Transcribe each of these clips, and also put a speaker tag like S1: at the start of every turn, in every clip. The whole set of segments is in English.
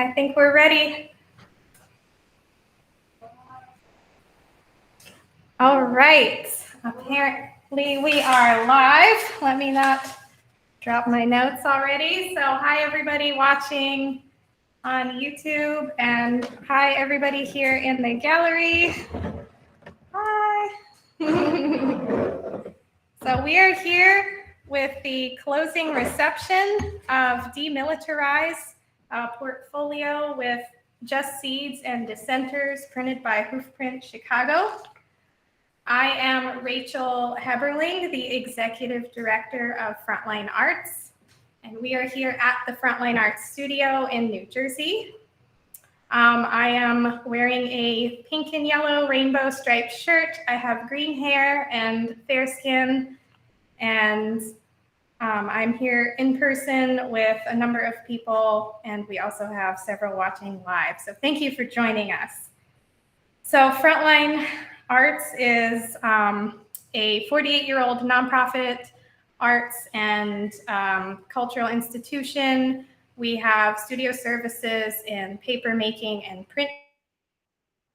S1: I think we're ready. All right. Apparently we are live. Let me not drop my notes already. So hi, everybody watching on YouTube, and hi, everybody here in the gallery. Hi. So we are here with the closing reception of Demilitarize portfolio with Just Seeds and Dissenters, printed by Hoofprint Chicago. I am Rachel Heberling, the Executive Director of Frontline Arts, and we are here at the Frontline Arts Studio in New Jersey. I am wearing a pink and yellow rainbow striped shirt. I have green hair and fair skin, and I'm here in person with a number of people, and we also have several watching live. So thank you for joining us. So Frontline Arts is a 48-year-old nonprofit arts and cultural institution. We have studio services in paper making and print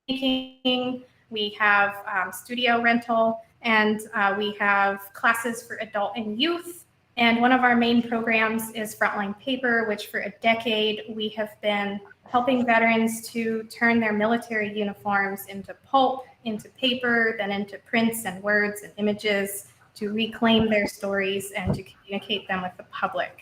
S1: making. We have studio rental, and we have classes for adult and youth. And one of our main programs is Frontline Paper, which for a decade we have been helping veterans to turn their military uniforms into pulp, into paper, then into prints and words and images, to reclaim their stories and to communicate them with the public.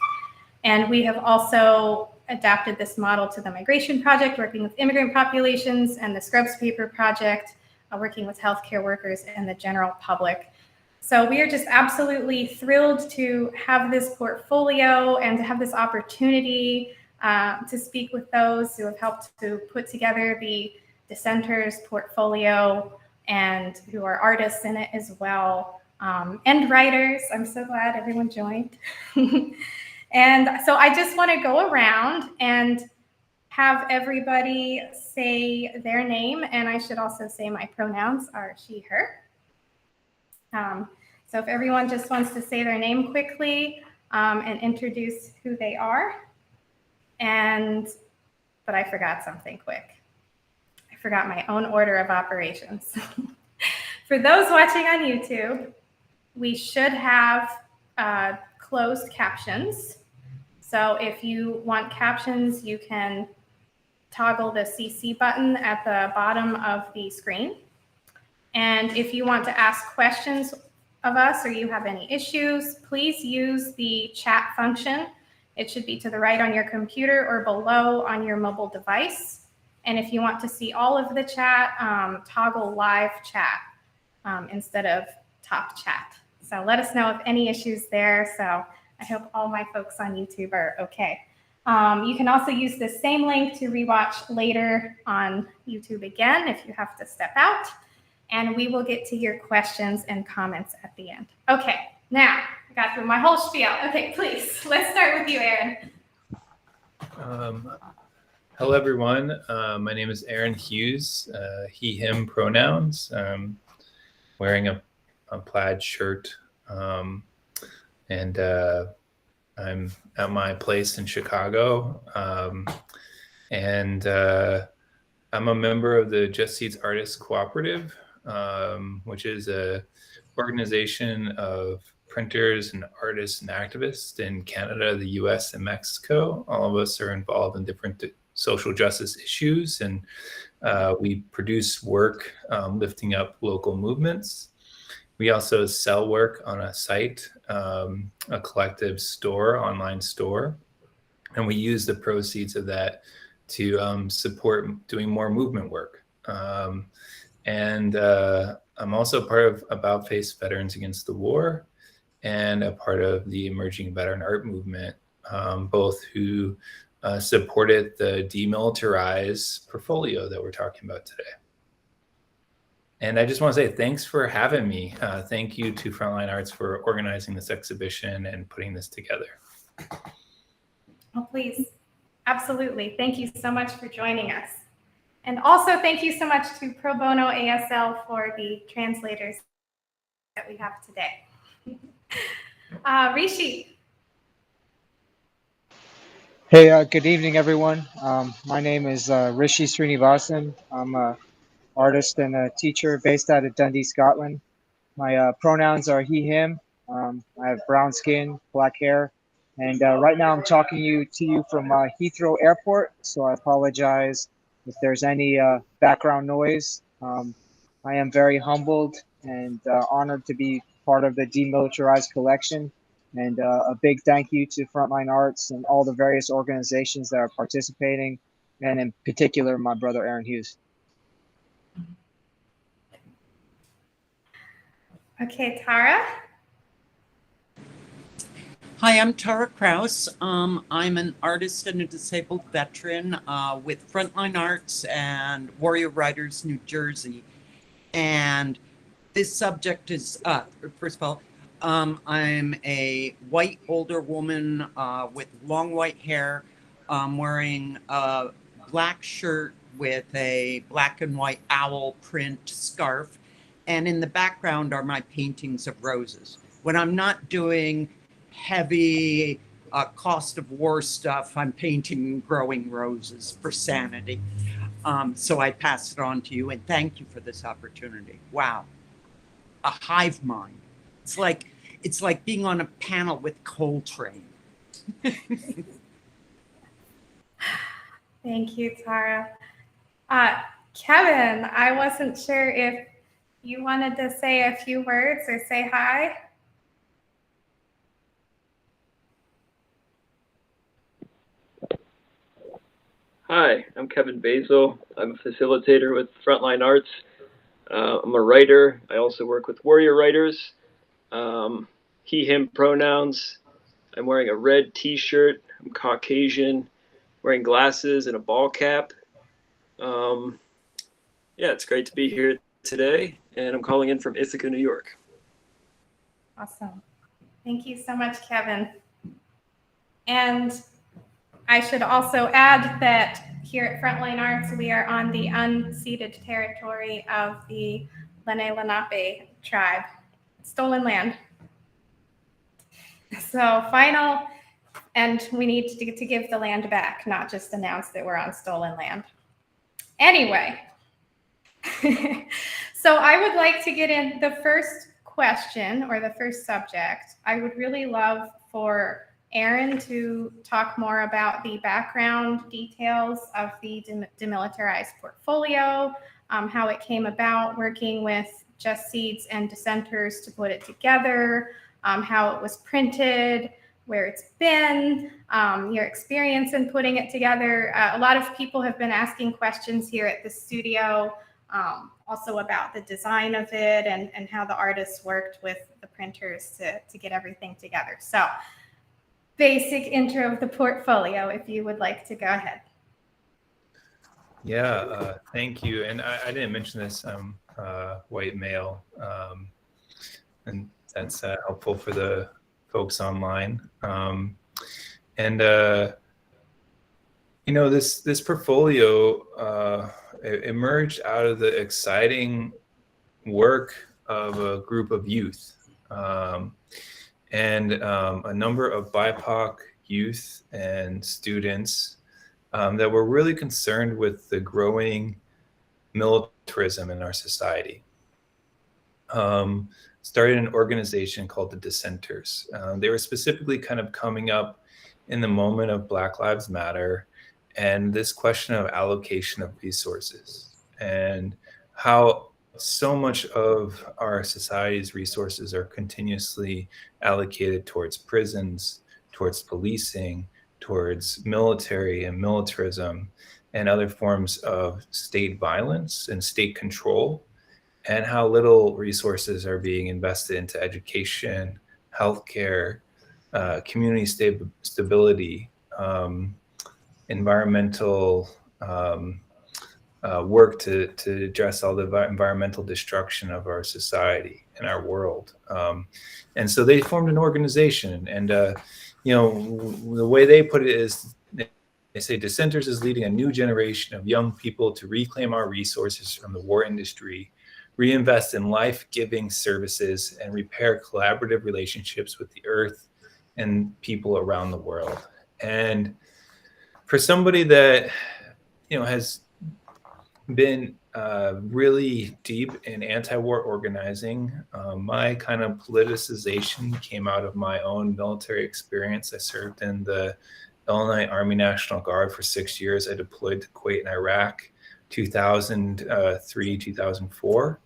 S1: And we have also adapted this model to the Migration Project, working with immigrant populations, and the Scrubs Paper Project, working with healthcare workers and the general public. So we are just absolutely thrilled to have this portfolio and to have this opportunity to speak with those who have helped to put together the Dissenters portfolio and who are artists in it as well, and writers. I'm so glad everyone joined. And so I just want to go around and have everybody say their name, and I should also say my pronouns are she, her. So if everyone just wants to say their name quickly and introduce who they are. But I forgot something quick. I forgot my own order of operations. For those watching on YouTube, we should have closed captions. So if you want captions, you can toggle the CC button at the bottom of the screen. And if you want to ask questions of us or you have any issues, please use the chat function. It should be to the right on your computer or below on your mobile device. And if you want to see all of the chat, toggle live chat instead of top chat. So let us know if any issues there. So I hope all my folks on YouTube are okay. You can also use the same link to rewatch later on YouTube again if you have to step out. And we will get to your questions and comments at the end. Okay, now I got through my whole spiel. Okay, please, let's start with you, Aaron.
S2: Hello, everyone. My name is Aaron Hughes, he, him pronouns. Wearing a plaid shirt, and I'm at my place in Chicago, and I'm a member of the Just Seeds Artists Cooperative, which is a organization of printers and artists and activists in Canada, the US, and Mexico. All of us are involved in different social justice issues, and we produce work lifting up local movements. We also sell work on a site, a collective store, online store, and we use the proceeds of that to support doing more movement work. And I'm also part of About Face Veterans Against the War and a part of the emerging veteran art movement, both who supported the Demilitarize portfolio that we're talking about today. And I just want to say thanks for having me. Thank you to Frontline Arts for organizing this exhibition and putting this together.
S1: Oh, please. Absolutely. Thank you so much for joining us. And also thank you so much to Pro Bono ASL for the translators that we have today. Rishi.
S3: Hey, good evening, everyone. My name is Rishi Srinivasan. I'm an artist and a teacher based out of Dundee, Scotland. My pronouns are he, him. I have brown skin, black hair, and right now I'm talking to you from Heathrow Airport. So I apologize if there's any background noise. I am very humbled and honored to be part of the Demilitarized Collection. And a big thank you to Frontline Arts and all the various organizations that are participating, and in particular, my brother Aaron Hughes.
S1: Okay, Tara.
S4: Hi, I'm Tara Kraus. I'm an artist and a disabled veteran with Frontline Arts and Warrior Writers New Jersey. And this subject is, first of all, I'm a white older woman with long white hair, wearing a black shirt with a black and white owl print scarf. And in the background are my paintings of roses. When I'm not doing heavy cost of war stuff, I'm painting growing roses for sanity. So I pass it on to you, and thank you for this opportunity. Wow, a hive mind. It's like being on a panel with Coltrane.
S1: Thank you, Tara. Kevin, I wasn't sure if you wanted to say a few words or say hi.
S5: Hi, I'm Kevin Basil. I'm a facilitator with Frontline Arts. I'm a writer. I also work with Warrior Writers. He, him pronouns. I'm wearing a red t-shirt. I'm Caucasian, wearing glasses and a ball cap. Yeah, it's great to be here today, and I'm calling in from Ithaca, New York.
S1: Awesome. Thank you so much, Kevin. And I should also add that here at Frontline Arts, we are on the unceded territory of the Lenape tribe, stolen land. So final, and we need to give the land back, not just announce that we're on stolen land. Anyway, so I would like to get in the first question or the first subject. I would really love for Aaron to talk more about the background details of the demilitarized portfolio, how it came about working with Just Seeds and Dissenters to put it together, how it was printed, where it's been, your experience in putting it together. A lot of people have been asking questions here at the studio, also about the design of it and how the artists worked with the printers to get everything together. So basic intro of the portfolio, if you would like to go ahead.
S2: Yeah, thank you. And I didn't mention this, white male, and that's helpful for the folks online. This portfolio emerged out of the exciting work of a group of youth. And a number of BIPOC youth and students that were really concerned with the growing militarism in our society. Started an organization called the Dissenters. They were specifically kind of coming up in the moment of Black Lives Matter and this question of allocation of resources and how so much of our society's resources are continuously allocated towards prisons, towards policing, towards military and militarism and other forms of state violence and state control, and how little resources are being invested into education, healthcare, community stability, environmental work to address all the environmental destruction of our society and our world. And so they formed an organization, and the way they put it is they say Dissenters is leading a new generation of young people to reclaim our resources from the war industry, reinvest in life-giving services, and repair collaborative relationships with the earth and people around the world. And for somebody that, has been really deep in anti-war organizing, my kind of politicization came out of my own military experience. I served in the Illinois Army National Guard for 6 years. I deployed to Kuwait and Iraq 2003, 2004.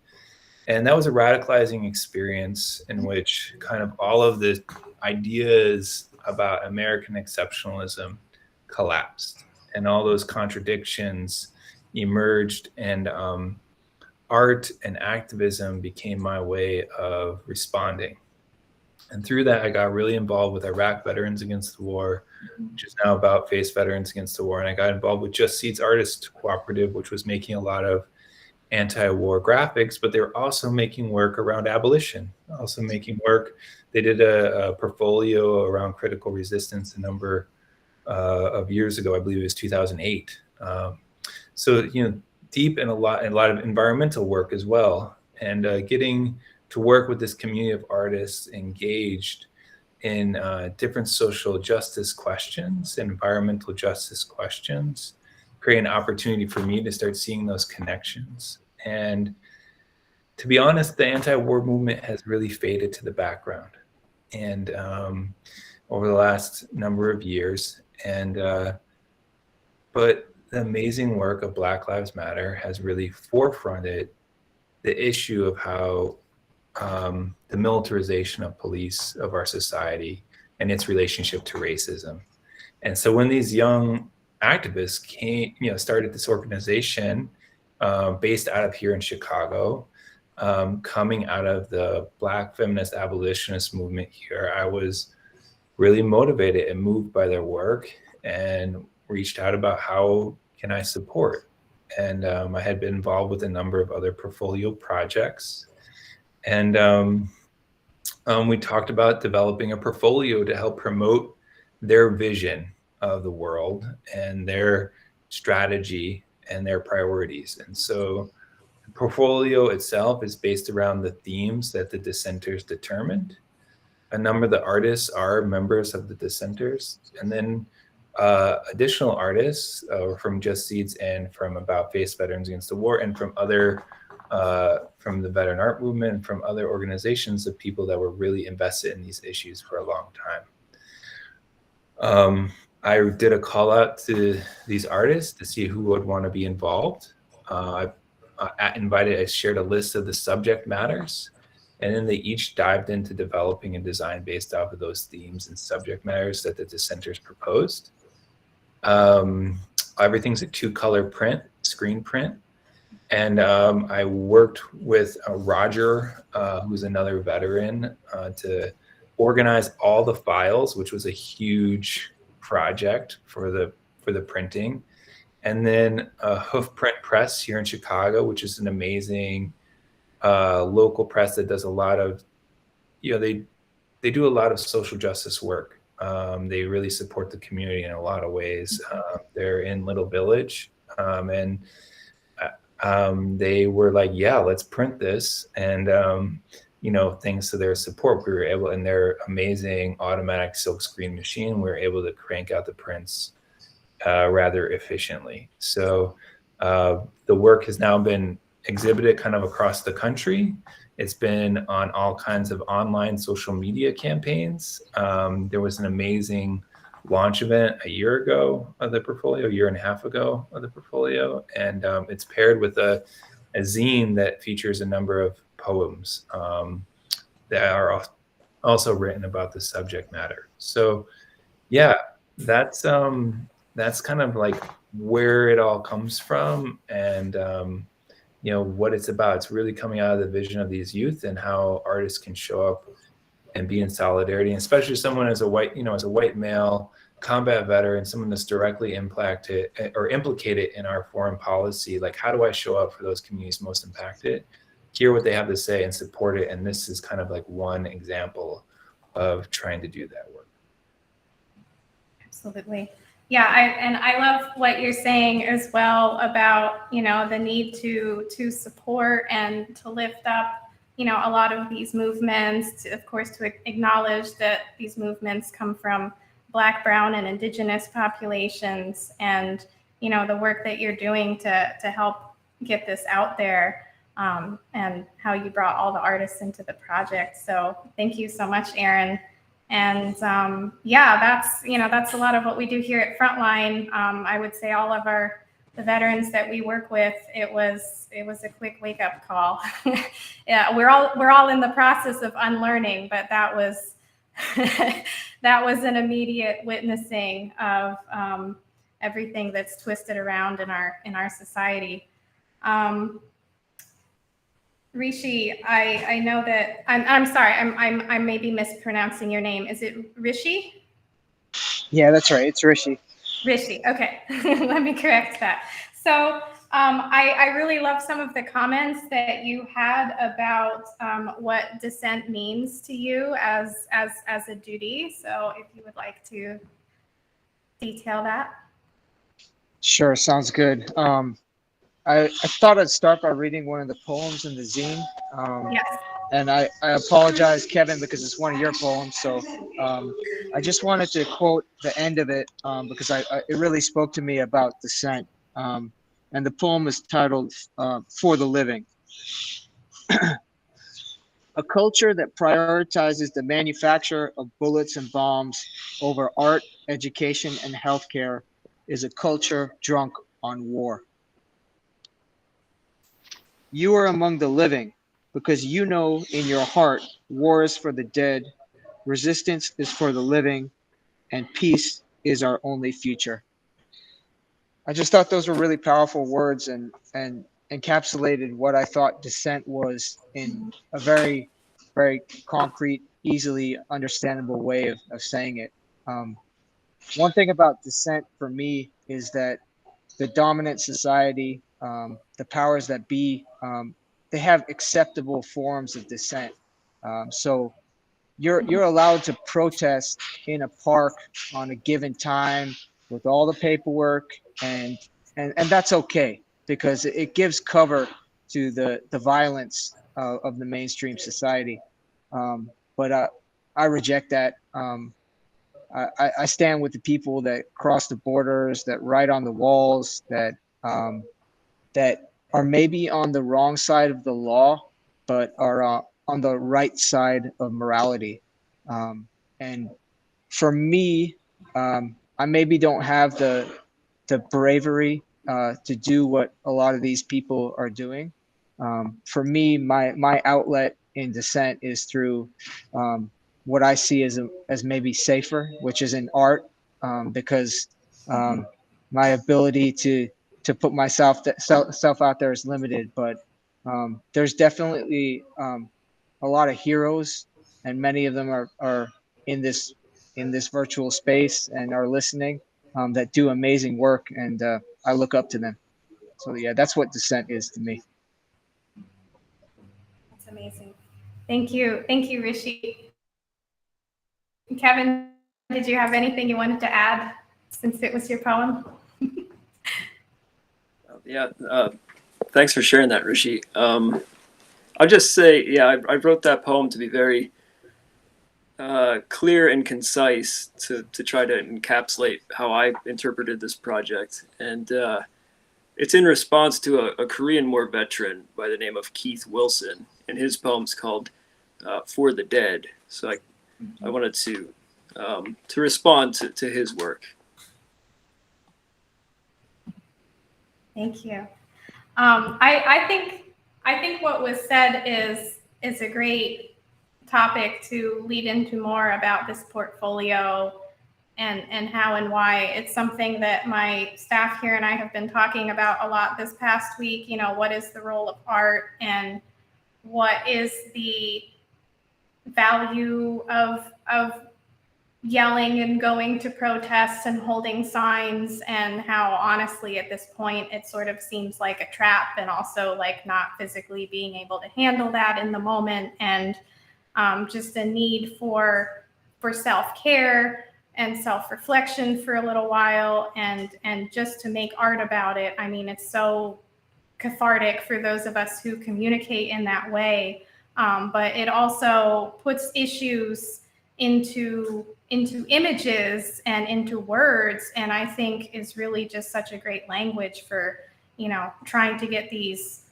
S2: And that was a radicalizing experience in which kind of all of the ideas about American exceptionalism collapsed, and all those contradictions emerged, and art and activism became my way of responding. And through that, I got really involved with Iraq Veterans Against the War, which is now about Face Veterans Against the War. And I got involved with Just Seeds Artist Cooperative, which was making a lot of anti-war graphics, but they were also making work around abolition, also making work. They did a portfolio around critical resistance a number of years ago. I believe it was 2008. So, deep in a lot of environmental work as well, and getting to work with this community of artists engaged in different social justice questions and environmental justice questions, create an opportunity for me to start seeing those connections. And to be honest, the anti-war movement has really faded to the background, and over the last number of years. And but the amazing work of Black Lives Matter has really forefronted the issue of how the militarization of police, of our society, and its relationship to racism. And so when these young activists started this organization based out of here in Chicago, coming out of the Black feminist abolitionist movement here, I was really motivated and moved by their work, and reached out about how can I support. And I had been involved with a number of other portfolio projects. And we talked about developing a portfolio to help promote their vision of the world and their strategy and their priorities. And so the portfolio itself is based around the themes that the dissenters determined. A number of the artists are members of the dissenters, and then additional artists from Just Seeds and from About Face Veterans Against the War, and from other from the veteran art movement, and from other organizations of people that were really invested in these issues for a long time. I did a call out to these artists to see who would want to be involved. I shared a list of the subject matters, and then they each dived into developing a design based off of those themes and subject matters that the dissenters proposed. Everything's a 2-color print, screen print. And I worked with Roger, who's another veteran, to organize all the files, which was a huge project for the printing. And then Hoof Print Press here in Chicago, which is an amazing local press that does a lot of, they do a lot of social justice work. They really support the community in a lot of ways. They're in Little Village, and they were like, yeah, let's print this. And, thanks to their support, we were able, in their amazing automatic silk screen machine, we were able to crank out the prints rather efficiently. So the work has now been exhibited kind of across the country. It's been on all kinds of online social media campaigns. There was an amazing launch event a year ago of the portfolio, a year and a half ago of the portfolio. And it's paired with a zine that features a number of poems that are also written about the subject matter. So yeah, that's kind of like where it all comes from, and what it's about. It's really coming out of the vision of these youth and how artists can show up and be in solidarity, and especially someone as a white male combat veteran, someone that's directly impacted or implicated in our foreign policy. Like, how do I show up for those communities most impacted, hear what they have to say, and support it? And this is kind of like one example of trying to do that work.
S1: Absolutely. Yeah, I love what you're saying as well about, the need to support and to lift up, a lot of these movements, of course, to acknowledge that these movements come from Black, Brown, and Indigenous populations, and the work that you're doing to help get this out there, and how you brought all the artists into the project. So thank you so much, Aaron. And yeah, that's a lot of what we do here at Frontline. I would say all of the veterans that we work with, it was a quick wake up call. Yeah, we're all in the process of unlearning, but that was that was an immediate witnessing of everything that's twisted around in our society. Rishi, I know that I'm sorry, I may be mispronouncing your name. Is it Rishi?
S3: Yeah, that's right. It's Rishi.
S1: Rishi, okay. Let me correct that. So I really love some of the comments that you had about what dissent means to you as a duty. So if you would like to detail that.
S3: Sure, sounds good. I thought I'd start by reading one of the poems in the zine.
S1: Yes.
S3: And I apologize, Kevin, because it's one of your poems. So I just wanted to quote the end of it because it really spoke to me about dissent. And the poem is titled For the Living. A culture that prioritizes the manufacture of bullets and bombs over art, education, and healthcare is a culture drunk on war. You are among the living because you know in your heart war is for the dead, resistance is for the living, and peace is our only future. I just thought those were really powerful words and encapsulated what I thought dissent was in a very, very concrete, easily understandable way of saying it. One thing about dissent for me is that the dominant society, the powers that be, they have acceptable forms of dissent. So you're allowed to protest in a park on a given time with all the paperwork, and that's okay because it gives cover to the violence of the mainstream society. But I reject that. I stand with the people that cross the borders, that write on the walls, that are maybe on the wrong side of the law, but are on the right side of morality. And for me, I maybe don't have the bravery to do what a lot of these people are doing. For me, my outlet in dissent is through what I see as maybe safer, which is in art, because my ability to put myself out there is limited. But there's definitely a lot of heroes, and many of them are in this virtual space and are listening, that do amazing work, and I look up to them. So yeah, that's what dissent is to me.
S1: That's amazing. Thank you, Rishi. Kevin, did you have anything you wanted to add since it was your poem?
S5: Yeah, thanks for sharing that, Rishi. I'll just say, yeah, I wrote that poem to be very clear and concise to try to encapsulate how I interpreted this project. And it's in response to a Korean War veteran by the name of Keith Wilson, and his poem's called For the Dead. So I wanted to respond to his work.
S1: Thank you. I think what was said is a great topic to lead into more about this portfolio and how and why. It's something that my staff here and I have been talking about a lot this past week. What is the role of art, and what is the value of yelling and going to protests and holding signs, and how honestly at this point it sort of seems like a trap, and also like not physically being able to handle that in the moment, and just a need for self-care and self-reflection for a little while, and just to make art about it. I mean, it's so cathartic for those of us who communicate in that way, but it also puts issues into into images and into words, and I think is really just such a great language for, trying to get these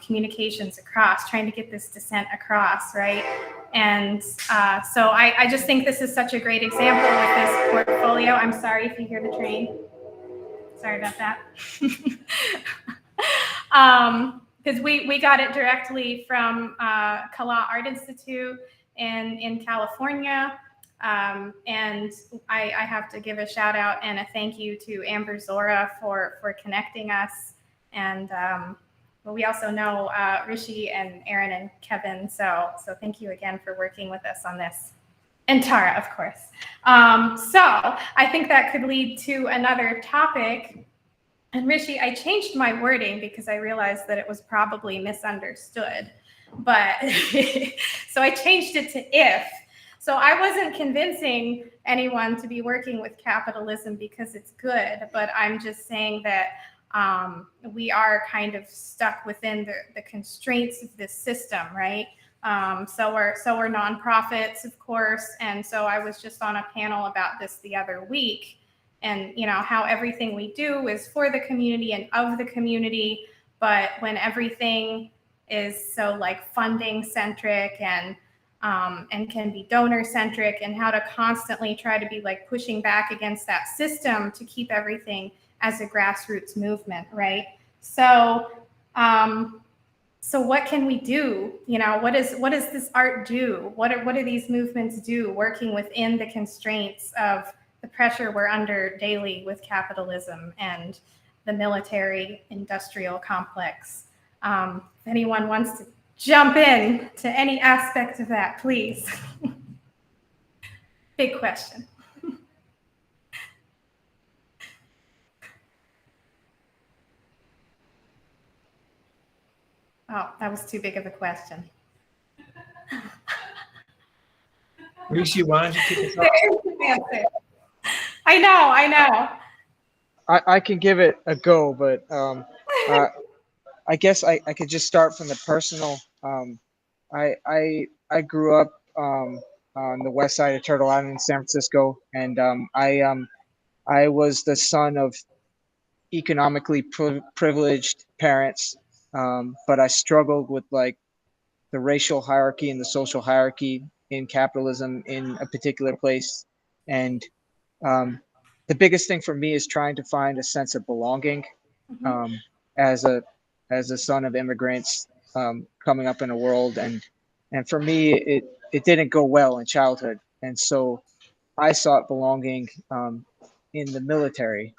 S1: communications across, trying to get this dissent across, right? And so I just think this is such a great example with this portfolio. I'm sorry if you hear the train. Sorry about that. Because we got it directly from Kala Art Institute in California. And I have to give a shout out and a thank you to Amber Zora for connecting us. And but we also know Rishi and Aaron and Kevin. So thank you again for working with us on this. And Tara, of course. So I think that could lead to another topic. And Rishi, I changed my wording because I realized that it was probably misunderstood. But so I changed it to if. So I wasn't convincing anyone to be working with capitalism because it's good, but I'm just saying that we are kind of stuck within the constraints of this system, right? So we're nonprofits, of course, and so I was just on a panel about this the other week, and how everything we do is for the community and of the community, but when everything is so like funding centric and can be donor centric, and how to constantly try to be like pushing back against that system to keep everything as a grassroots movement, right? So what can we do? What does this art do? What do these movements do working within the constraints of the pressure we're under daily with capitalism and the military industrial complex? If anyone wants to jump in to any aspect of that, please. Big question. Oh, that was too big of a question.
S2: Rishi, why don't you kick us off?
S1: I know.
S3: I can give it a go, but I guess I could just start from the personal. I grew up on the west side of Turtle Island in San Francisco, and I was the son of economically privileged parents, but I struggled with like the racial hierarchy and the social hierarchy in capitalism in a particular place, and the biggest thing for me is trying to find a sense of belonging as a son of immigrants coming up in a world, and for me it didn't go well in childhood, and so I sought belonging in the military,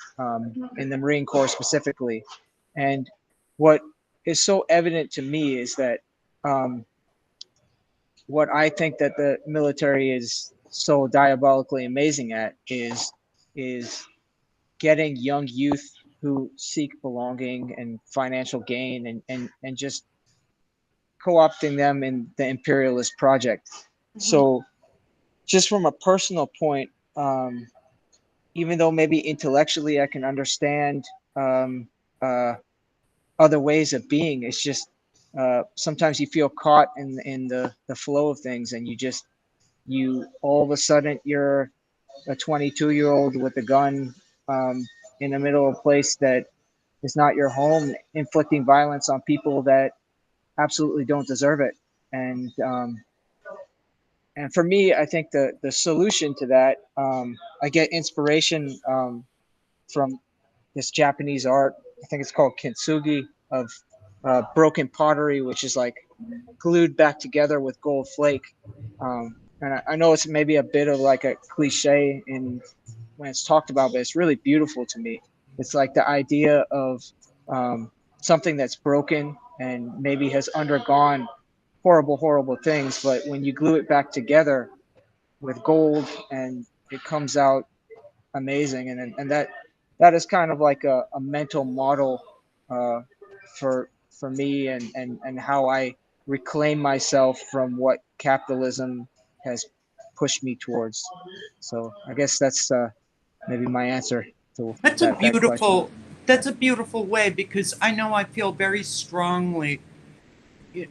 S3: in the Marine Corps specifically. And what is so evident to me is that what I think that the military is so diabolically amazing at is getting young youth who seek belonging and financial gain and just co-opting them in the imperialist project. So just from a personal point, even though maybe intellectually I can understand other ways of being, it's just sometimes you feel caught in the flow of things, and you all of a sudden you're a 22-year-old with a gun in the middle of a place that is not your home, inflicting violence on people that absolutely don't deserve it. And for me, I think the solution to that, I get inspiration from this Japanese art. I think it's called kintsugi, of broken pottery, which is like glued back together with gold flake. And I know it's maybe a bit of like a cliche in when it's talked about, but it's really beautiful to me. It's like the idea of something that's broken and maybe has undergone horrible things, but when you glue it back together with gold, and it comes out amazing. And that is kind of like a mental model for me and how I reclaim myself from what capitalism has pushed me towards. So I guess that's maybe my answer to
S4: That's
S3: that question.
S4: That's a beautiful way, because I know I feel very strongly,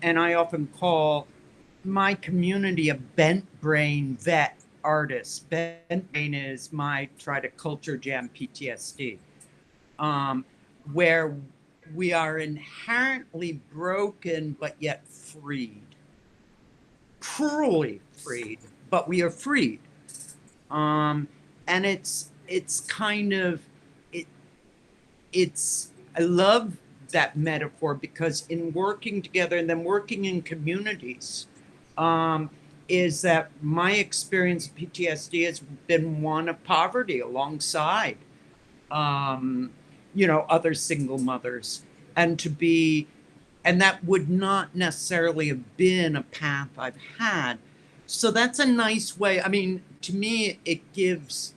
S4: and I often call my community a bent brain vet artists. Bent Brain is my try to culture jam PTSD, where we are inherently broken but yet freed, cruelly freed, but we are freed. And it's kind of it's I love that metaphor because in working together and then working in communities, is that my experience of PTSD has been one of poverty alongside, other single mothers, and and that would not necessarily have been a path I've had. So that's a nice way. I mean, to me, it gives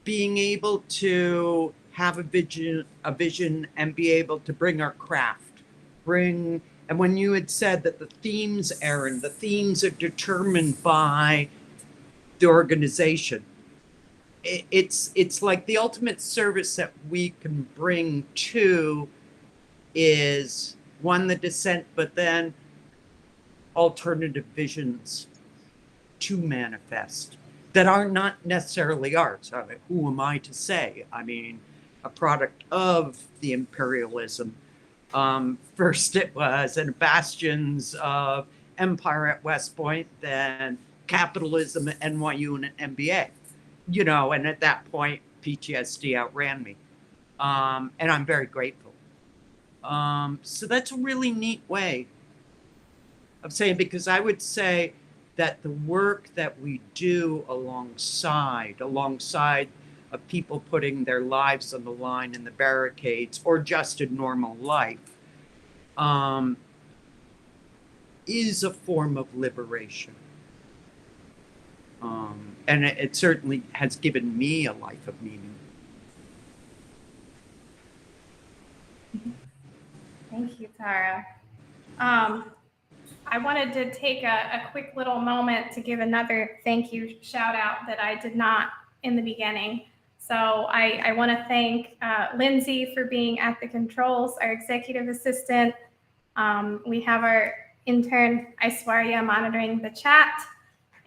S4: being able to have a vision and be able to bring our craft, and when you had said that the themes are determined by the organization, it's like the ultimate service that we can bring to is one, the dissent, but then alternative visions to manifest that are not necessarily ours. I mean, who am I to say? I mean, a product of the imperialism. First it was in bastions of empire at West Point, then capitalism at NYU and an MBA, and at that point, PTSD outran me. And I'm very grateful. So that's a really neat way of saying, because I would say that the work that we do alongside of people putting their lives on the line in the barricades or just in normal life, is a form of liberation. And it certainly has given me a life of meaning.
S1: Thank you, Tara. I wanted to take a quick little moment to give another thank you shout out that I did not in the beginning. So I want to thank Lindsay for being at the controls, our executive assistant. We have our intern, Aishwarya, monitoring the chat.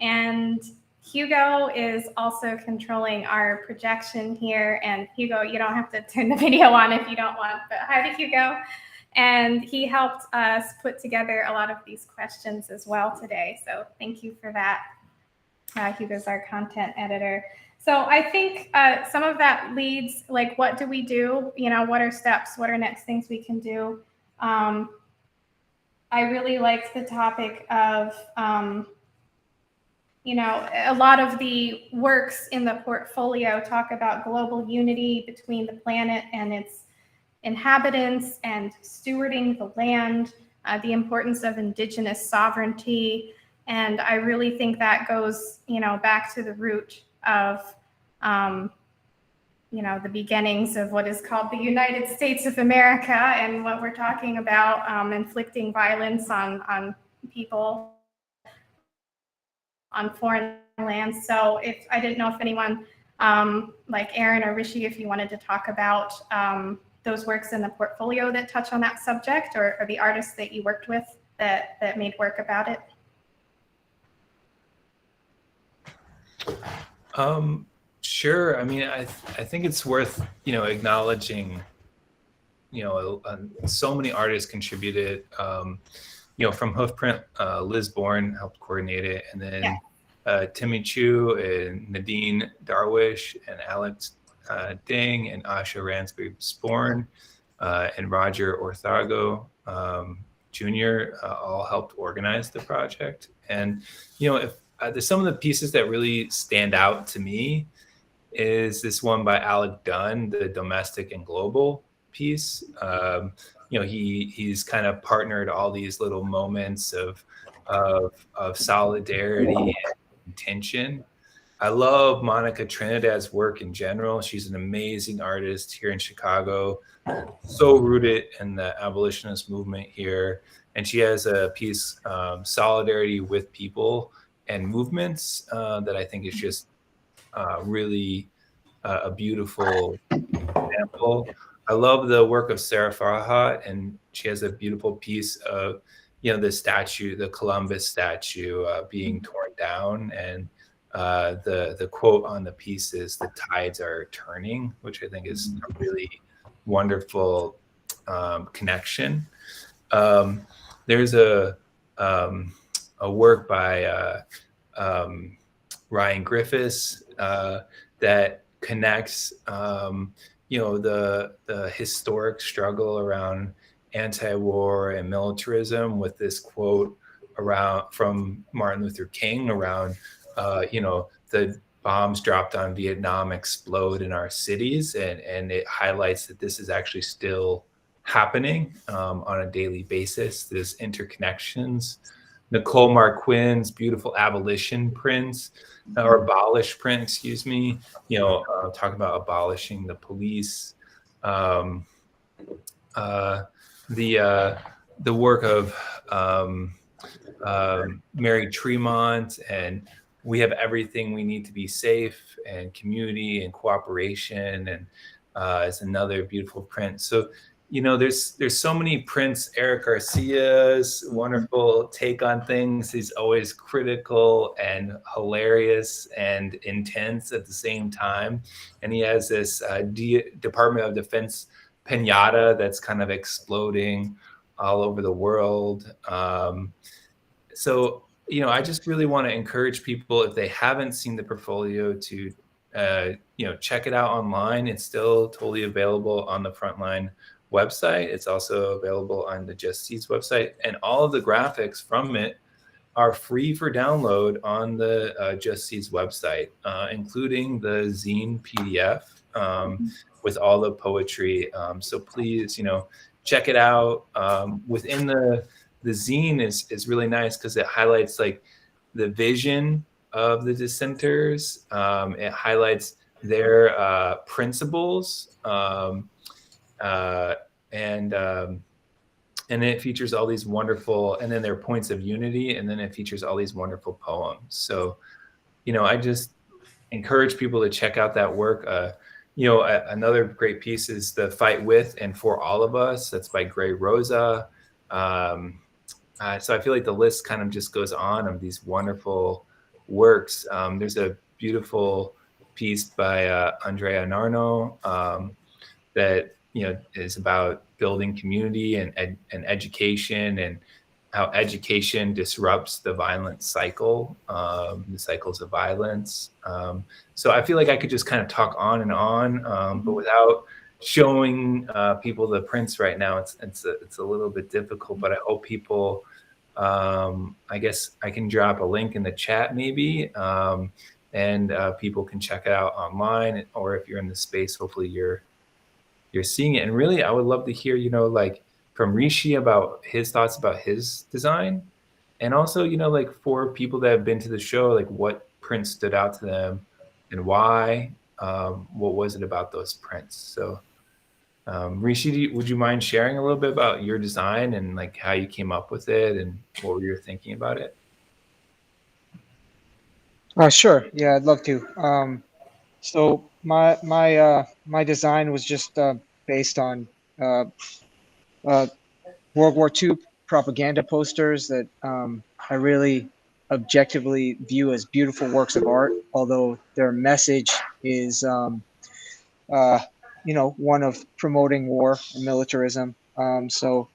S1: And Hugo is also controlling our projection here. And Hugo, you don't have to turn the video on if you don't want, but hi to Hugo. And he helped us put together a lot of these questions as well today. So thank you for that. Hugo's our content editor. So I think some of that leads, like, what do we do? What are steps? What are next things we can do? I really liked the topic of, a lot of the works in the portfolio talk about global unity between the planet and its inhabitants and stewarding the land, the importance of indigenous sovereignty. And I really think that goes, back to the root of, the beginnings of what is called the United States of America and what we're talking about, inflicting violence on people on foreign lands. So I didn't know if anyone, like Aaron or Rishi, if you wanted to talk about those works in the portfolio that touch on that subject, or the artists that you worked with that made work about it.
S2: Sure. I mean, I think it's worth, acknowledging, so many artists contributed, from Hoofprint, Liz Bourne helped coordinate it. And then Timmy Chu and Nadine Darwish and Alex Ding and Asha Ransby Sporn and Roger Orthago Jr. All helped organize the project. And, if there's some of the pieces that really stand out to me is this one by Alec Dunn, the domestic and global piece. He's kind of partnered all these little moments of solidarity and intention. I love Monica Trinidad's work in general. She's an amazing artist here in Chicago, so rooted in the abolitionist movement here. And she has a piece, Solidarity with People and Movements, that I think is just really a beautiful example. I love the work of Sarah Farhat, and she has a beautiful piece of the statue, the Columbus statue, being torn down, and the quote on the piece is "the tides are turning," which I think is a really wonderful connection. There's a work by Ryan Griffiths that connects the historic struggle around anti-war and militarism with this quote from Martin Luther King around the bombs dropped on Vietnam explode in our cities, and it highlights that this is actually still happening on a daily basis. There's interconnections. Nicole Marquin's beautiful abolition prints, or abolish print, excuse me, talk about abolishing the police. The work of Mary Tremont, and "We have everything we need to be safe," and "Community and Cooperation," and is another beautiful print. So there's so many prints. Eric Garcia's wonderful take on things. He's always critical and hilarious and intense at the same time. And he has this Department of Defense pinata that's kind of exploding all over the world. So I just really want to encourage people, if they haven't seen the portfolio, to check it out online. It's still totally available on the Frontline website. It's also available on the Just Seeds website, and all of the graphics from it are free for download on the Just Seeds website, including the zine PDF with all the poetry. So please, check it out. Within the zine is really nice because it highlights like the vision of the dissenters. It highlights their principles. And it features all these wonderful, and then their points of unity, and then it features all these wonderful poems. So, I just encourage people to check out that work. Another great piece is "The Fight With and For All of Us." That's by Gray Rosa. So I feel like the list kind of just goes on of these wonderful works. There's a beautiful piece by Andrea Narno that is about building community and education, and how education disrupts the violent cycle, the cycles of violence. So I feel like I could just kind of talk on and on, but without showing people the prints right now, it's a little bit difficult. But I hope people, I guess I can drop a link in the chat maybe, and people can check it out online, or if you're in the space, hopefully you're seeing it. And really, I would love to hear, like from Rishi about his thoughts about his design. And also, like for people that have been to the show, like what prints stood out to them and why. What was it about those prints? So Rishi, would you mind sharing a little bit about your design and like how you came up with it and what you were thinking about it?
S3: Sure. Yeah, I'd love to. So my design was just based on World War II propaganda posters that I really objectively view as beautiful works of art, although their message is one of promoting war and militarism. So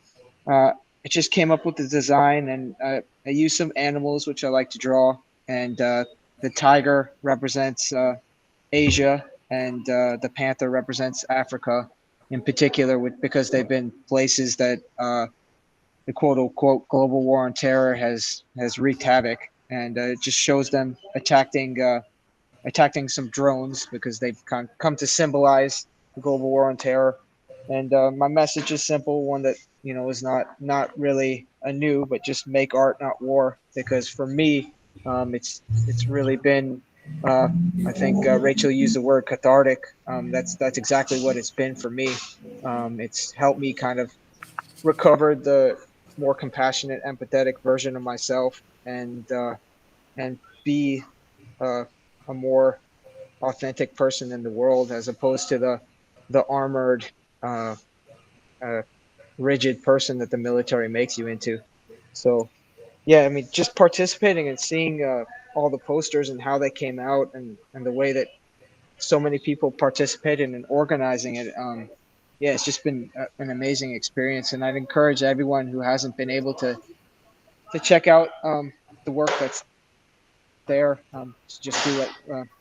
S3: I just came up with the design, and I used some animals which I like to draw, and the tiger represents Asia, and the panther represents Africa in particular, because they've been places that the quote-unquote global war on terror has wreaked havoc, and it just shows them attacking some drones because they've come to symbolize the global war on terror. And my message is simple, one that is not really a new, but just make art, not war. Because for me, it's really been I think Rachel used the word cathartic. That's exactly what it's been for me. It's helped me kind of recover the more compassionate, empathetic version of myself, and be a more authentic person in the world, as opposed to the armored, rigid person that the military makes you into. So yeah, I mean, just participating and seeing all the posters and how they came out, and the way that so many people participated in organizing it. Yeah, it's just been an amazing experience, and I'd encourage everyone who hasn't been able to check out the work that's there. Just do it.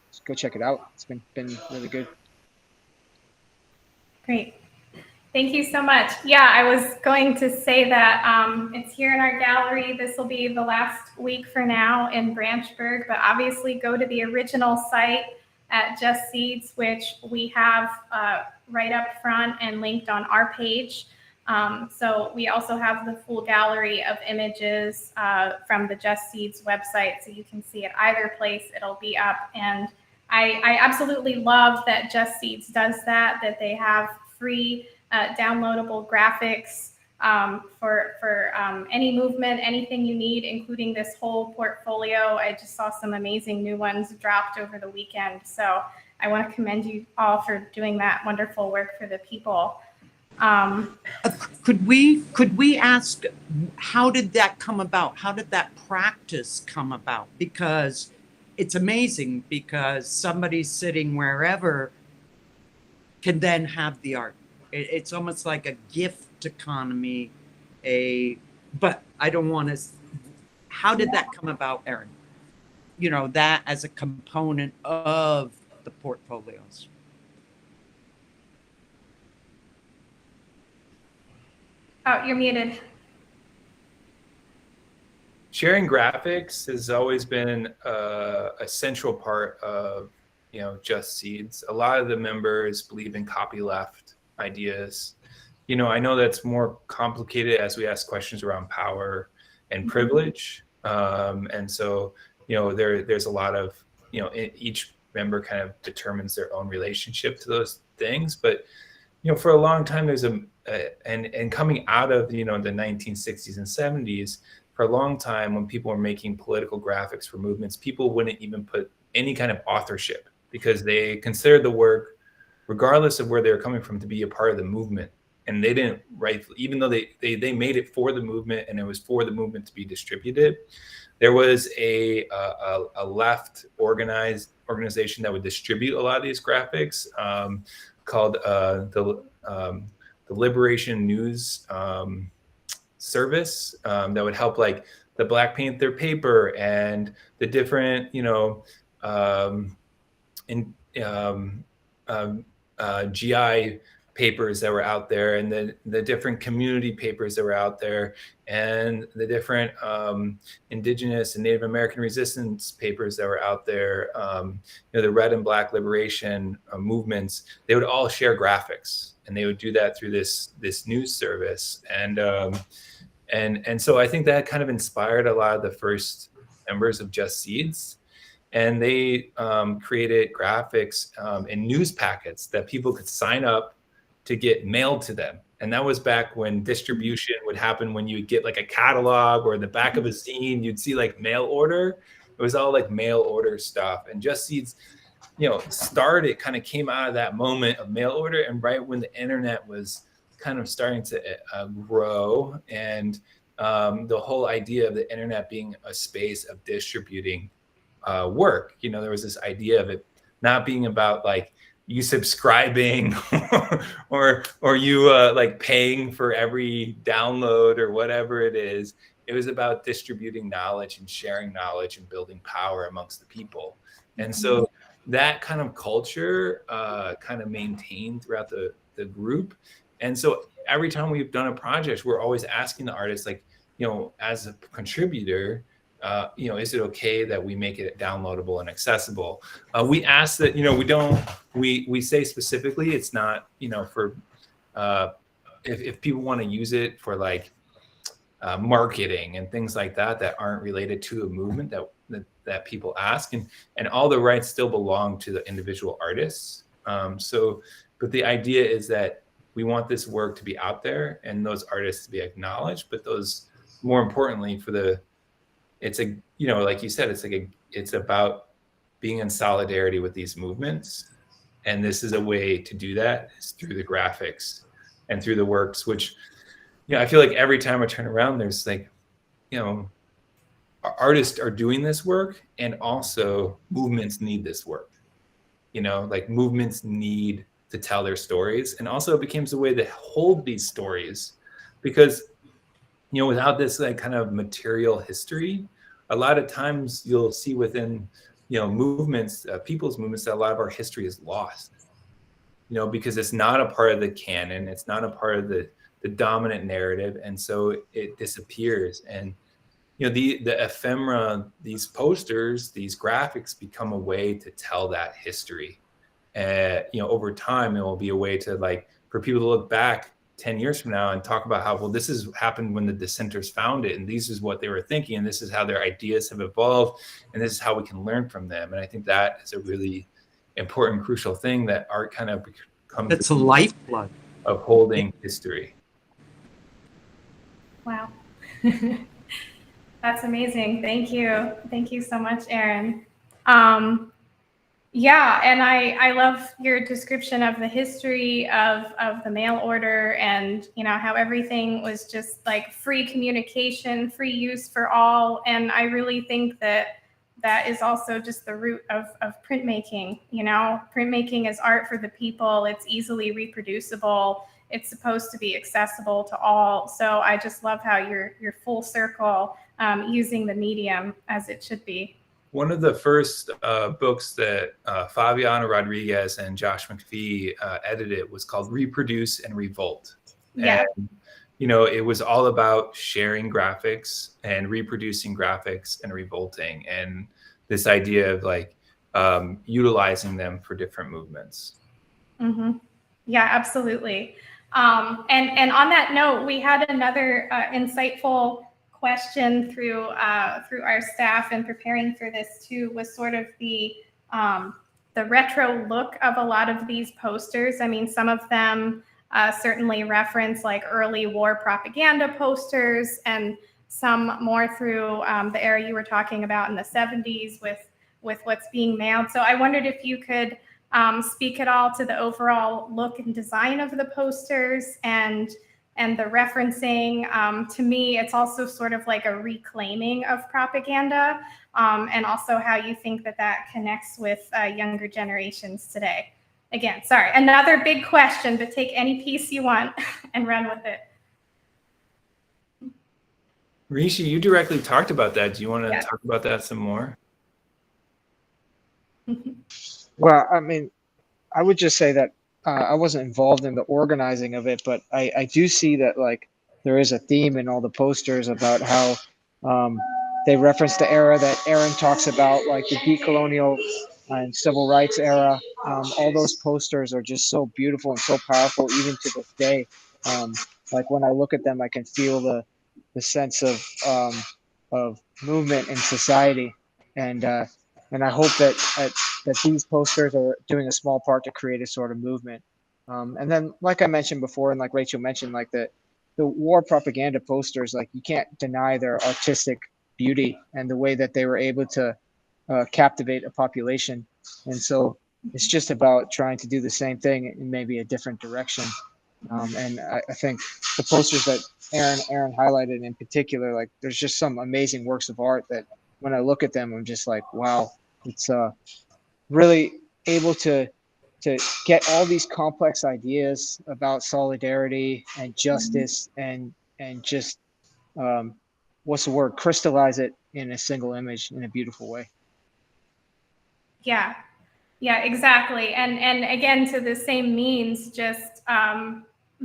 S3: Just go check it out. It's been really good.
S1: Great. Thank you so much. Yeah, I was going to say that it's here in our gallery. This will be the last week for now in Branchburg, but obviously go to the original site at Just Seeds, which we have right up front and linked on our page. So we also have the full gallery of images from the Just Seeds website, so you can see at either place it'll be up. And I absolutely love that Just Seeds does that they have free downloadable graphics for any movement, anything you need, including this whole portfolio. I just saw some amazing new ones dropped over the weekend. So I want to commend you all for doing that wonderful work for the people.
S4: Could we ask, how did that come about? How did that practice come about? Because it's amazing, because somebody sitting wherever can then have the art. It's almost like a gift economy. But I don't want to. How did that come about, Erin? You know, that as a component of the portfolios.
S1: Oh, you're muted.
S2: Sharing graphics has always been a central part of, Just Seeds. A lot of the members believe in copyleft ideas. I know that's more complicated as we ask questions around power and privilege. And so, there's a lot of, each member kind of determines their own relationship to those things. But, for a long time, there's and coming out of, the 1960s and 70s, for a long time, when people were making political graphics for movements, people wouldn't even put any kind of authorship, because they considered the work, regardless of where they were coming from, to be a part of the movement. And they didn't write, even though they made it for the movement and it was for the movement to be distributed. There was a left organization that would distribute a lot of these graphics, called the Liberation News Service, that would help, like, the Black Panther paper and the different, GI papers that were out there, and the different community papers that were out there, and the different Indigenous and Native American resistance papers that were out there, the Red and Black liberation movements. They would all share graphics, and they would do that through this news service. And so I think that kind of inspired a lot of the first members of Just Seeds. And they created graphics in news packets that people could sign up to get mailed to them. And that was back when distribution would happen, when you would get like a catalog, or in the back of a zine, you'd see like mail order. It was all like mail order stuff. And Just Seeds, kind of came out of that moment of mail order, and right when the internet was kind of starting to grow, and the whole idea of the internet being a space of distributing work. There was this idea of it not being about like you subscribing or you like paying for every download or whatever it is. It was about distributing knowledge and sharing knowledge and building power amongst the people. And so that kind of culture kind of maintained throughout the group. And so every time we've done a project, we're always asking the artists, like, as a contributor, is it okay that we make it downloadable and accessible? We ask that, we say specifically, it's not, for, if people want to use it for like marketing and things like that aren't related to a movement that people ask, and all the rights still belong to the individual artists. But the idea is that we want this work to be out there and those artists to be acknowledged, but those, more importantly, it's like you said, it's about being in solidarity with these movements. And this is a way to do that, is through the graphics and through the works, which, I feel like every time I turn around, there's like you know, artists are doing this work, and also movements need this work. You know, like movements need to tell their stories, and also it becomes a way to hold these stories, because you know, without this like kind of material history, a lot of times you'll see within, you know, movements, people's movements, that a lot of our history is lost. You know, because it's not a part of the canon, it's not a part of the dominant narrative, and so it disappears. And you know, the ephemera, these posters, these graphics become a way to tell that history. And you know, over time it will be a way to, like, for people to look back 10 years from now and talk about how, well, this is happened when the dissenters found it, and this is what they were thinking, and this is how their ideas have evolved, and this is how we can learn from them. And I think that is a really important, crucial thing that art kind of becomes.
S4: That's a lifeblood
S2: of holding history.
S1: Wow. That's amazing. Thank you. Thank you so much, Aaron. Yeah, and I love your description of the history of the mail order, and you know how everything was just like free communication, free use for all. And I really think that that is also just the root of printmaking. You know, printmaking is art for the people. It's easily reproducible. It's supposed to be accessible to all. So I just love how you're full circle, using the medium as it should be.
S2: One of the first books that Fabiana Rodriguez and Josh McPhee edited was called Reproduce and Revolt.
S1: Yeah.
S2: And, you know, it was all about sharing graphics and reproducing graphics and revolting, and this idea of like utilizing them for different movements.
S1: Mm-hmm. Yeah, absolutely. And on that note, we had another insightful question through our staff in preparing for this too, was sort of the retro look of a lot of these posters. I mean, some of them certainly reference like early war propaganda posters, and some more through the era you were talking about in the 70s with what's being mailed. So I wondered if you could speak at all to the overall look and design of the posters and the referencing. To me, it's also sort of like a reclaiming of propaganda, and also how you think that that connects with younger generations today. Again, sorry, another big question, but take any piece you want and run with it.
S2: Rishi, you directly talked about that. Do you want to
S1: Yeah.
S2: talk about that some more?
S3: Well, I mean, I would just say that I wasn't involved in the organizing of it, but I do see that like there is a theme in all the posters about how they reference the era that Aaron talks about, like the decolonial and civil rights era. All those posters are just so beautiful and so powerful, even to this day. Like when I look at them, I can feel the sense of movement in society, and I hope that these posters are doing a small part to create a sort of movement. And then, like I mentioned before, and like Rachel mentioned, like the war propaganda posters, like you can't deny their artistic beauty and the way that they were able to captivate a population. And so it's just about trying to do the same thing in maybe a different direction. And I think the posters that Aaron highlighted in particular, like there's just some amazing works of art that when I look at them, I'm just like, wow, it's really able to get all these complex ideas about solidarity and justice and just what's the word, crystallize it in a single image in a beautiful way.
S1: Yeah, exactly. And again, to the same means, just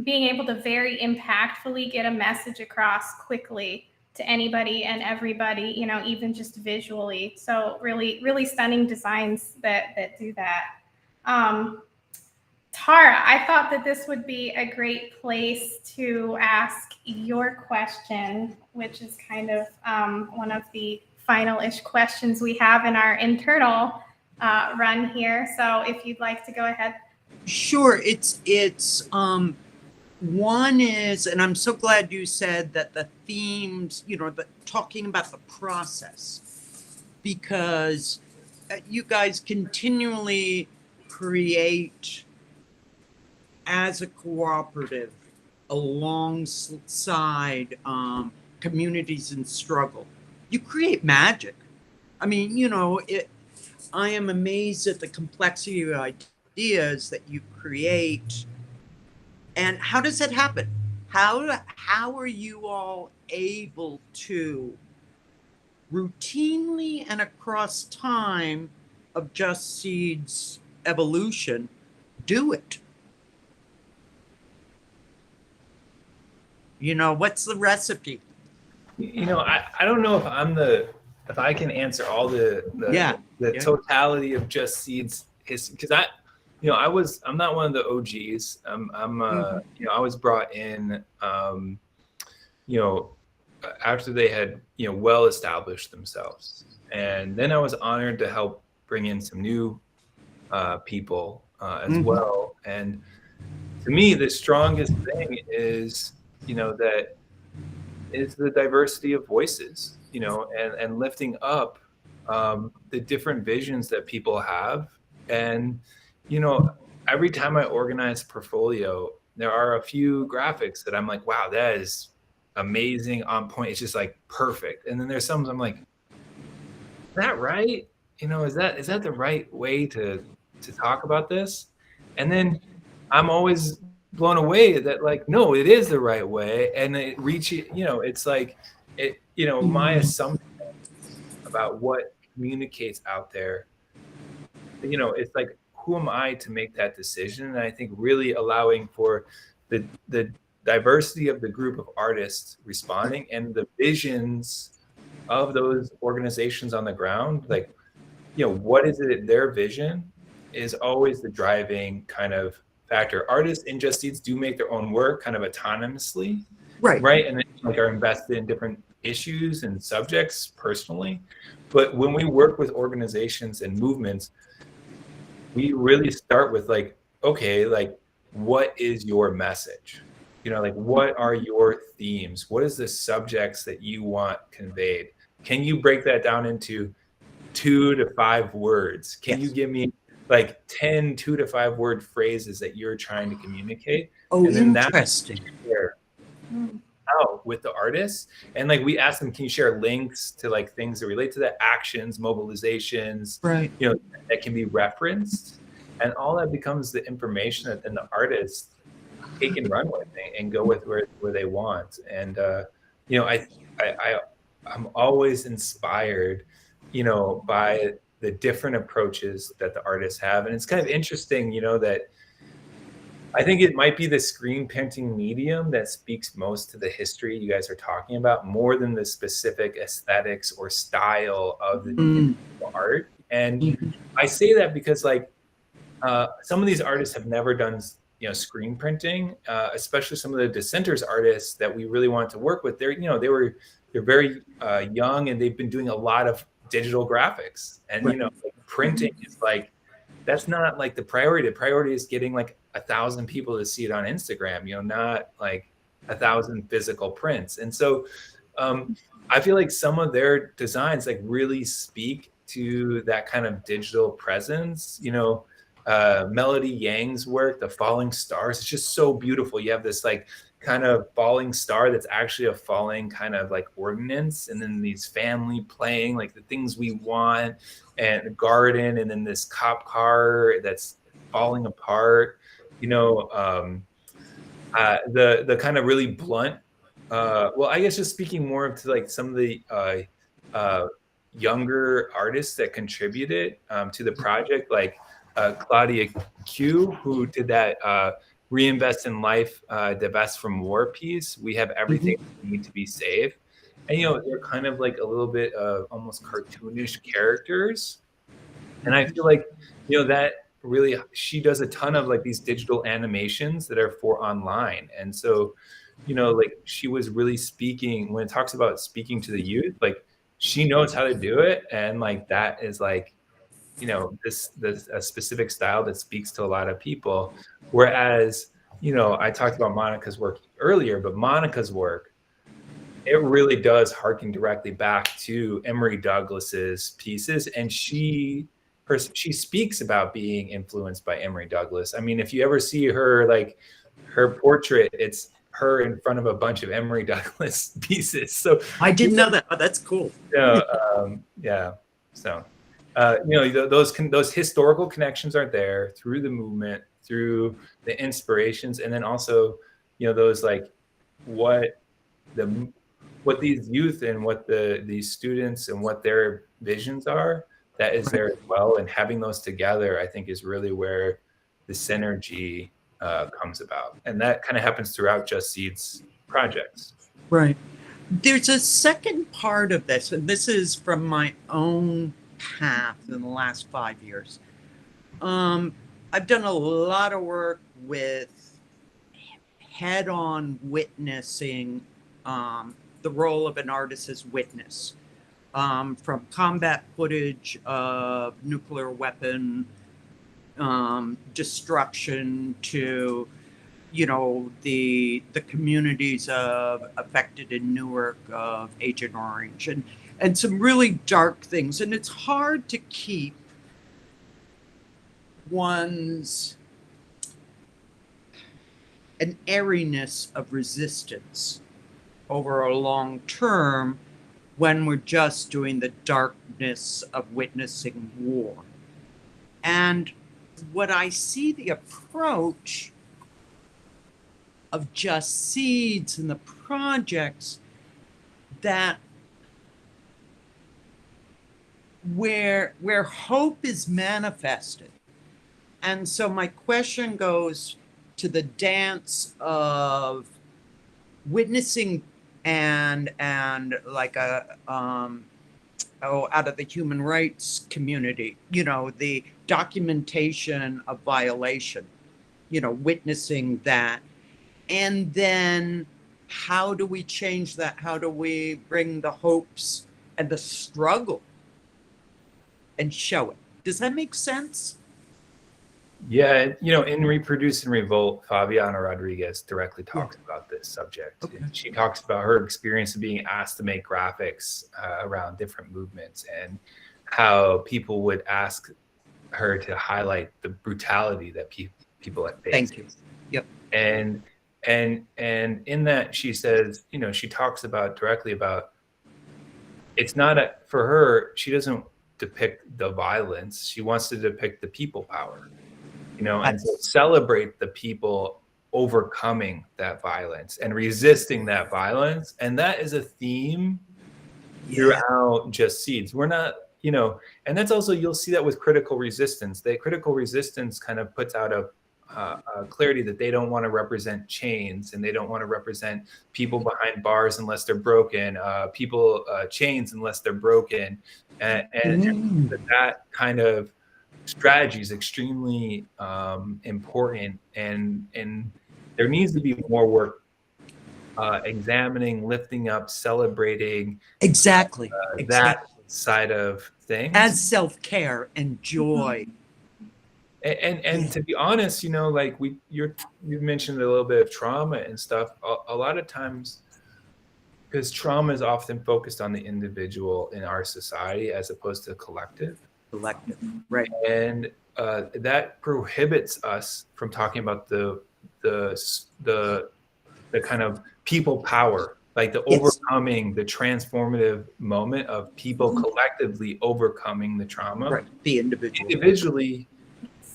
S1: being able to very impactfully get a message across quickly to anybody and everybody, you know, even just visually. So really, really stunning designs that do that. Tara, I thought that this would be a great place to ask your question, which is kind of one of the final-ish questions we have in our internal run here. So if you'd like to go ahead.
S4: Sure. It's one is, and I'm so glad you said that the themes, you know, talking about the process, because you guys continually create as a cooperative alongside communities in struggle, you create magic. I mean, I am amazed at the complexity of ideas that you create. And how does that happen? How are you all able to routinely and across time of Just Seed's evolution do it? What's the recipe?
S2: I don't know if I can answer all the totality of Just Seed's history, because I'm not one of the OGs. I was brought in after they had well established themselves, and then I was honored to help bring in some new people as well. And to me, the strongest thing is that is the diversity of voices, and lifting up the different visions that people have. And every time I organize portfolio, there are a few graphics that I'm like, wow, that is amazing, on point. It's just like perfect. And then there's some I'm like, is that right? Is that the right way to talk about this? And then I'm always blown away that, like, no, it is the right way. And it reaches, it's like my assumption about what communicates out there, it's like, who am I to make that decision? And I think really allowing for the diversity of the group of artists responding and the visions of those organizations on the ground, like, what is it, their vision is always the driving kind of factor. Artists in Just Seeds do make their own work kind of autonomously, right? And then are invested in different issues and subjects personally. But when we work with organizations and movements, we really start with like, okay, like, what is your message? Like, what are your themes? What is the subjects that you want conveyed? Can you break that down into 2 to 5 words? Can you give me like 10 2 to 5 word phrases that you're trying to communicate?
S4: Oh,
S2: and then
S4: interesting.
S2: Out with the artists, and like we ask them, can you share links to like things that relate to the actions, mobilizations,
S4: right?
S2: That can be referenced, and all that becomes the information that then the artists take and run with and go with where they want. And I'm always inspired, by the different approaches that the artists have. And it's kind of interesting, that I think it might be the screen printing medium that speaks most to the history you guys are talking about, more than the specific aesthetics or style of the art. And I say that because, like, some of these artists have never done, screen printing, especially some of the dissenters artists that we really want to work with. They're very young, and they've been doing a lot of digital graphics, and like, printing is like, that's not like the priority. The priority is getting like 1,000 people to see it on Instagram, not like 1,000 physical prints. And so I feel like some of their designs like really speak to that kind of digital presence. Melody Yang's work, The Falling Stars, it's just so beautiful. You have this like kind of falling star that's actually a falling kind of like ordinance, and then these family playing like the things we want, and a garden, and then this cop car that's falling apart. The kind of really blunt, well, I guess just speaking more to like some of the younger artists that contributed to the project, like Claudia Q, who did that Reinvest in Life, Divest from War piece. We have everything we need to be safe. And, they're kind of like a little bit of almost cartoonish characters. And I feel like, that really, she does a ton of like these digital animations that are for online. And so, like, she was really speaking, when it talks about speaking to the youth, like, she knows how to do it. And like, that is like, this a specific style that speaks to a lot of people. Whereas, I talked about Monica's work earlier, but Monica's work, it really does harken directly back to Emory Douglas's pieces. And she speaks about being influenced by Emory Douglas. I mean, if you ever see her, like her portrait, it's her in front of a bunch of Emory Douglas pieces. So
S4: I didn't know that. Oh, that's cool.
S2: Yeah. So, those historical connections are there through the movement, through the inspirations, and then also, those like what these youth and what these students and what their visions are, that is there as well. And having those together, I think, is really where the synergy comes about. And that kind of happens throughout Just Seeds projects.
S4: Right. There's a second part of this, and this is from my own path in the last 5 years. I've done a lot of work with head-on witnessing the role of an artist as witness, from combat footage of nuclear weapon destruction to, the communities affected in Newark of Agent Orange, and some really dark things. And it's hard to keep an airiness of resistance over a long term when we're just doing the darkness of witnessing war. And what I see the approach of Just Seeds and the projects that where hope is manifested. And so my question goes to the dance of witnessing and like out of the human rights community, the documentation of violation, witnessing that. And then how do we change that? How do we bring the hopes and the struggle and show it? Does that make sense?
S2: Yeah, in Reproduce and Revolt, Fabiana Rodriguez directly talks about this subject.
S4: Okay.
S2: She talks about her experience of being asked to make graphics around different movements, and how people would ask her to highlight the brutality that people had faced.
S4: Thank you. Yep.
S2: And in that, she says, she talks directly about, it's not for her, she doesn't depict the violence. She wants to depict the people power. And to celebrate the people overcoming that violence and resisting that violence. And that is a theme throughout Just Seeds. We're not, and that's also, you'll see that with Critical Resistance. Critical Resistance kind of puts out a clarity that they don't want to represent chains, and they don't want to represent people behind bars unless they're broken, chains unless they're broken. And that kind of strategy is extremely important, and there needs to be more work examining, lifting up, celebrating
S4: exactly
S2: that side of things
S4: as self-care and joy.
S2: And to be honest, like you mentioned a little bit of trauma and stuff. A lot of times, because trauma is often focused on the individual in our society as opposed to collective,
S4: right?
S2: And that prohibits us from talking about the kind of people power, like the overcoming, the transformative moment of people collectively overcoming the trauma.
S4: Right. The individual.
S2: Individually,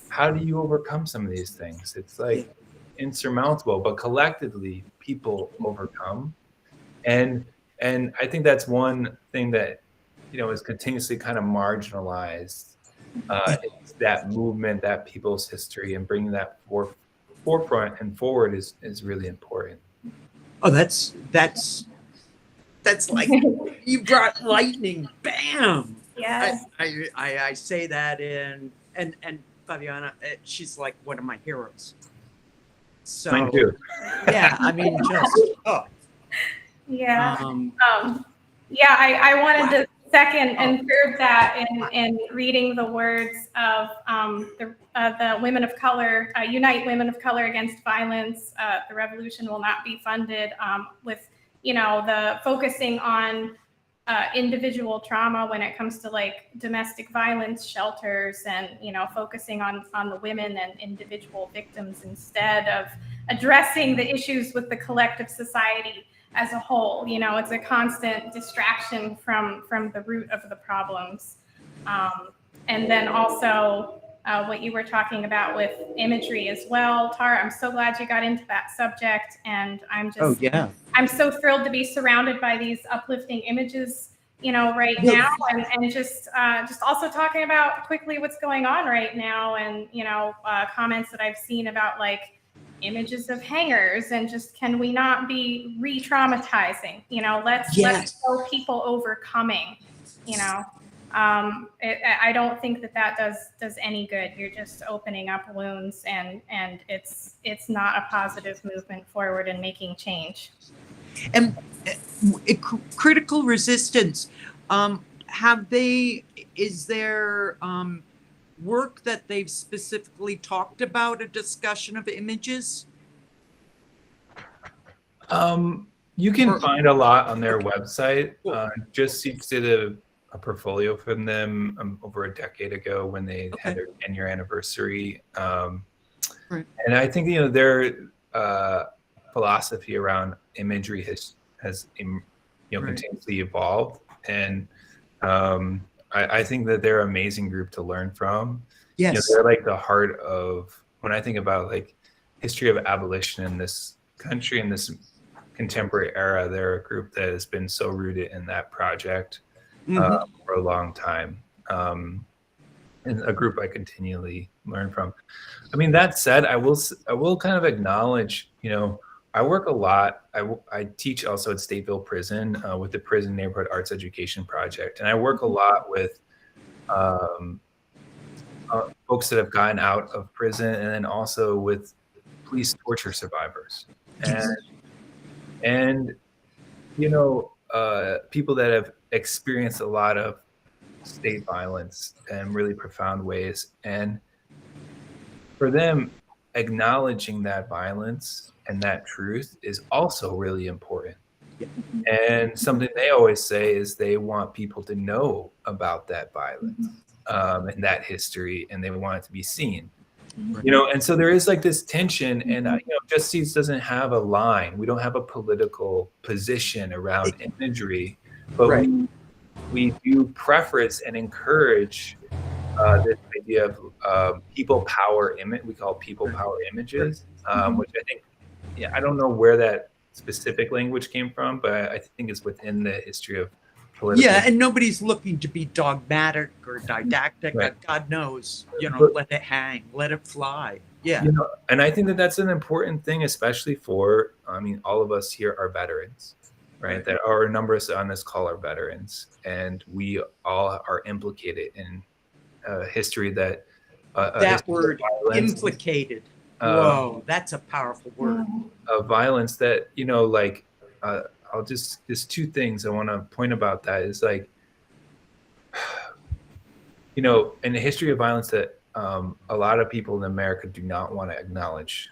S2: how do you overcome some of these things? It's like insurmountable, but collectively, people overcome. And I think that's one thing that is continuously kind of marginalized. It's that movement, that people's history, and bringing that forefront and forward is really important.
S4: Oh, that's like you brought lightning, bam.
S1: Yes.
S4: I say that and Fabiana, she's like one of my heroes. So
S2: mine too.
S4: Yeah, I mean, just
S1: Yeah. I wanted to second and third that in reading the words of the women of color, Unite Women of Color Against Violence. The revolution will not be funded, with the focusing on individual trauma when it comes to like domestic violence shelters, and focusing on the women and individual victims instead of addressing the issues with the collective society as a whole. You know, it's a constant distraction from the root of the problems. And then also what you were talking about with imagery as well. Tara, I'm so glad you got into that subject. And I'm just, I'm so thrilled to be surrounded by these uplifting images, you know, right now. And just also talking about quickly what's going on right now, and, you know, comments that I've seen about like images of hangers, and just, can we not be re-traumatizing? You know, let's show people overcoming, you know. I don't think that does any good. You're just opening up wounds, and it's not a positive movement forward in making change.
S4: And critical resistance, is there work that they've specifically talked about a discussion of images?
S2: You can find a lot on their website. Just Seats did a portfolio from them over a decade ago when they had their 10-year anniversary. And I think, you know, their philosophy around imagery has you know, continuously evolved. And I think that they're an amazing group to learn from. You know, they're like the heart of, when I think about like history of abolition in this country, in this contemporary era, they're a group that has been so rooted in that project for a long time, and a group I continually learn from. I mean, that said, I will kind of acknowledge, you know, I work a lot. I teach also at Stateville Prison with the Prison Neighborhood Arts Education Project, and I work a lot with folks that have gotten out of prison, and then also with police torture survivors, and you know, people that have experienced a lot of state violence in really profound ways. And for them, acknowledging that violence and that truth is also really important. And something they always say is they want people to know about that violence and that history, and they want it to be seen. You know, and so there is like this tension, and you know, Just Seats doesn't have a line. We don't have a political position around imagery, but we do preference and encourage this idea of people power image. We call it people power images, which I think, I don't know where that specific language came from, but I think it's within the history of political.
S4: Yeah, and nobody's looking to be dogmatic or didactic. God knows, you know, let it hang, let it fly. Yeah.
S2: You know, and I think that that's an important thing, especially for, I mean, all of us here are veterans, right? That are a number of us on this call are veterans, and we all are implicated in history that
S4: that word, implicated. Whoa, that's a powerful word.
S2: Of violence that, you know, like there's two things I want to point about that is like, you know, in the history of violence that a lot of people in America do not want to acknowledge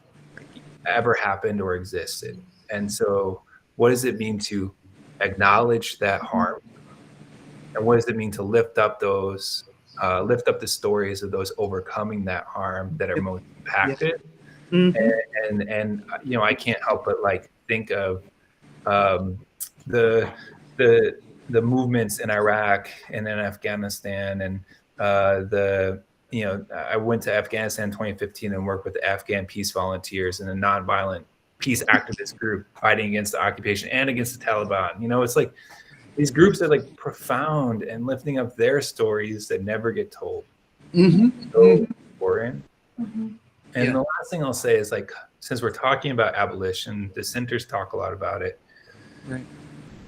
S2: ever happened or existed. And so what does it mean to acknowledge that harm? And what does it mean to lift up those, lift up the stories of those overcoming that harm that are most impacted? And you know, I can't help but like think of the movements in Iraq and in Afghanistan, and you know, I went to Afghanistan in 2015 and worked with the Afghan peace volunteers and a nonviolent peace activist group fighting against the occupation and against the Taliban. You know, it's like these groups are like profound and lifting up their stories that never get told. So important. And the last thing I'll say is, like, since we're talking about abolition, dissenters talk a lot about it.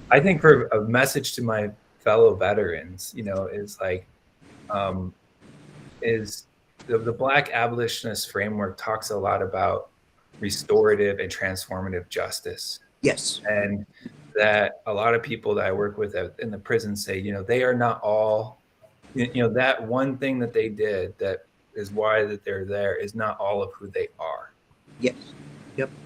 S2: I think for a message to my fellow veterans, you know, is like, is the Black abolitionist framework talks a lot about restorative and transformative justice. And that a lot of people that I work with in the prison say, you know, they are not all, you know, that one thing that they did that is why that they're there is not all of who they are.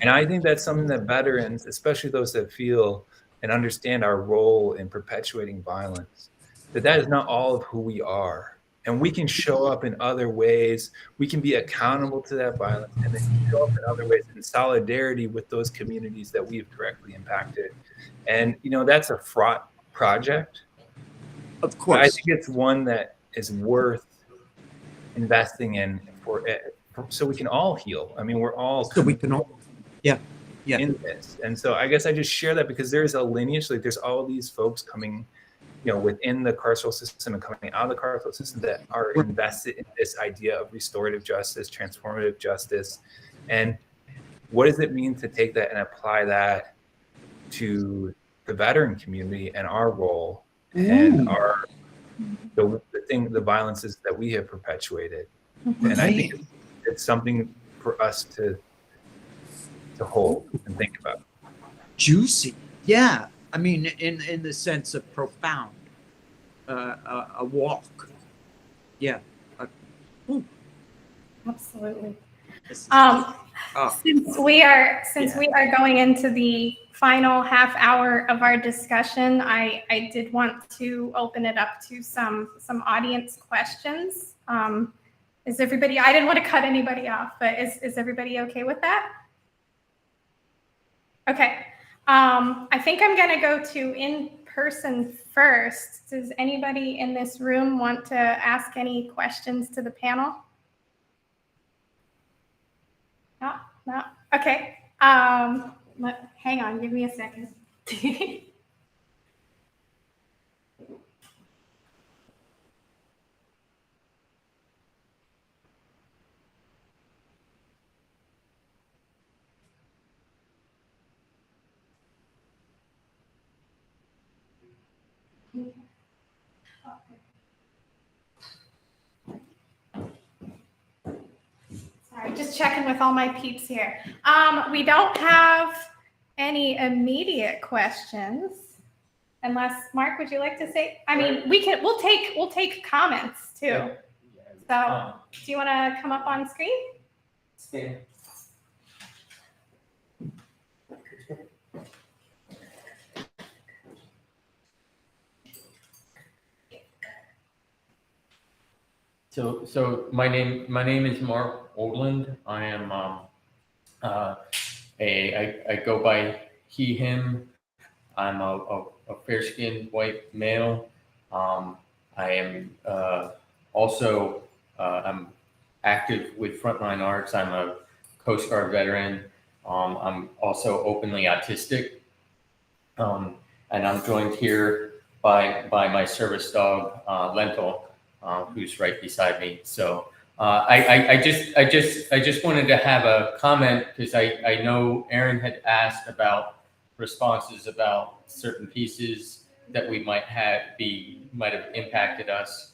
S2: And I think that's something that veterans, especially those that feel and understand our role in perpetuating violence, that is not all of who we are. and we can show up in other ways. We can be accountable to that violence and then show up in other ways in solidarity with those communities that we've directly impacted. And, that's a fraught project.
S4: Of
S2: But
S4: course.
S2: I think it's one that is worth investing in so we can all heal. I mean, we're all
S4: So we can all, yeah.
S2: in this. And so I guess I just share that because there's a lineage, like there's all these folks coming, within the carceral system and coming out of the carceral system that are invested in this idea of restorative justice, transformative justice. And what does it mean to take that and apply that to the veteran community and our role and the violences that we have perpetuated? And I think it's something for us to hold and think about.
S4: Juicy. Yeah. I mean, in the sense of profound, a walk. Yeah.
S1: Absolutely.
S4: Oh.
S1: Since we are going into the final half hour of our discussion, I did want to open it up to some audience questions. Is everybody? I didn't want to cut anybody off, but is everybody okay with that? Okay. I think I'm going to go to in-person first. Does anybody in this room want to ask any questions to the panel? No. Okay. Hang on. Give me a second. Sorry, just checking with all my peeps here. We don't have any immediate questions, unless Mark, would you like to say? I mean, we'll take comments too.
S6: Yeah.
S1: So, do you want to come up on screen?
S6: Yeah. So my name is Mark Oldland. I am I go by he him. I'm a fair-skinned white male. I am also I'm active with Frontline Arts. I'm a Coast Guard veteran. I'm also openly autistic, and I'm joined here by my service dog Lentil, who's right beside me. So I just wanted to have a comment because I know Aaron had asked about responses about certain pieces that we might have impacted us,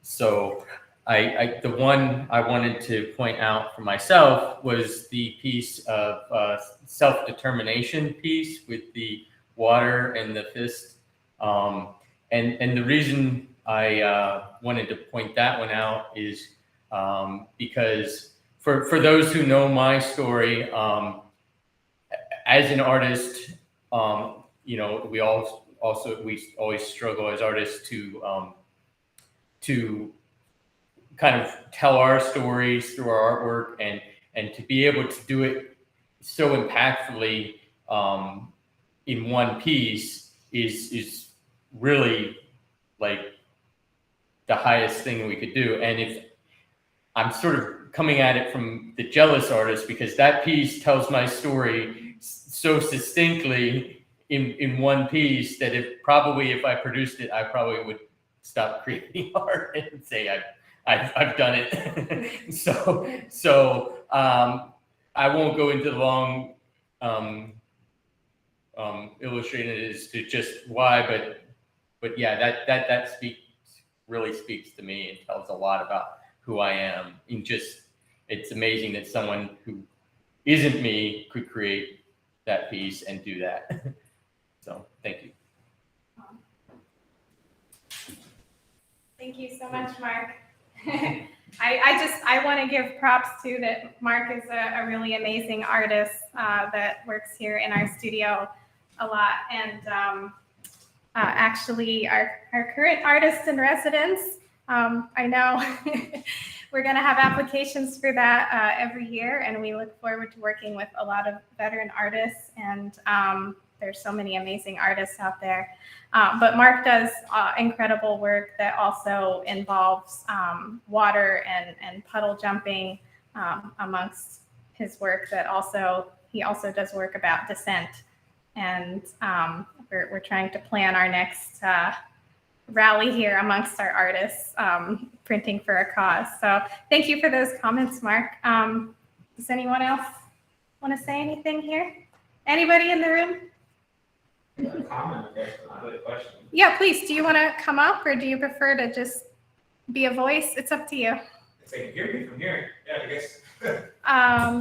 S6: so the one I wanted to point out for myself was the piece of self-determination piece with the water and the fist. And the reason I wanted to point that one out is because for those who know my story, as an artist, we always struggle as artists to kind of tell our stories through our artwork and to be able to do it so impactfully in one piece is really like the highest thing we could do. And if I'm sort of coming at it from the jealous artist, because that piece tells my story so succinctly in one piece that if I produced it, I probably would stop creating art and say I've done it. so I won't go into the long illustrating it as to just why, but yeah, that really speaks to me and tells a lot about who I am. It's amazing that someone who isn't me could create that piece and do that. So thank you.
S1: Thank you so much, Mark. I want to give props to that. Mark is a really amazing artist that works here in our studio a lot, and actually our current artist in residence. I know we're going to have applications for that every year, and we look forward to working with a lot of veteran artists. And there's so many amazing artists out there. But Mark does incredible work that also involves water and puddle jumping amongst his work. He also does work about descent. And we're trying to plan our next rally here amongst our artists, printing for a cause. So thank you for those comments, Mark. Does anyone else want to say anything here? Anybody in the room? Yeah, please. Do you want to come up, or do you prefer to just be a voice? It's up to you.
S7: If they can hear me from here, yeah, I guess.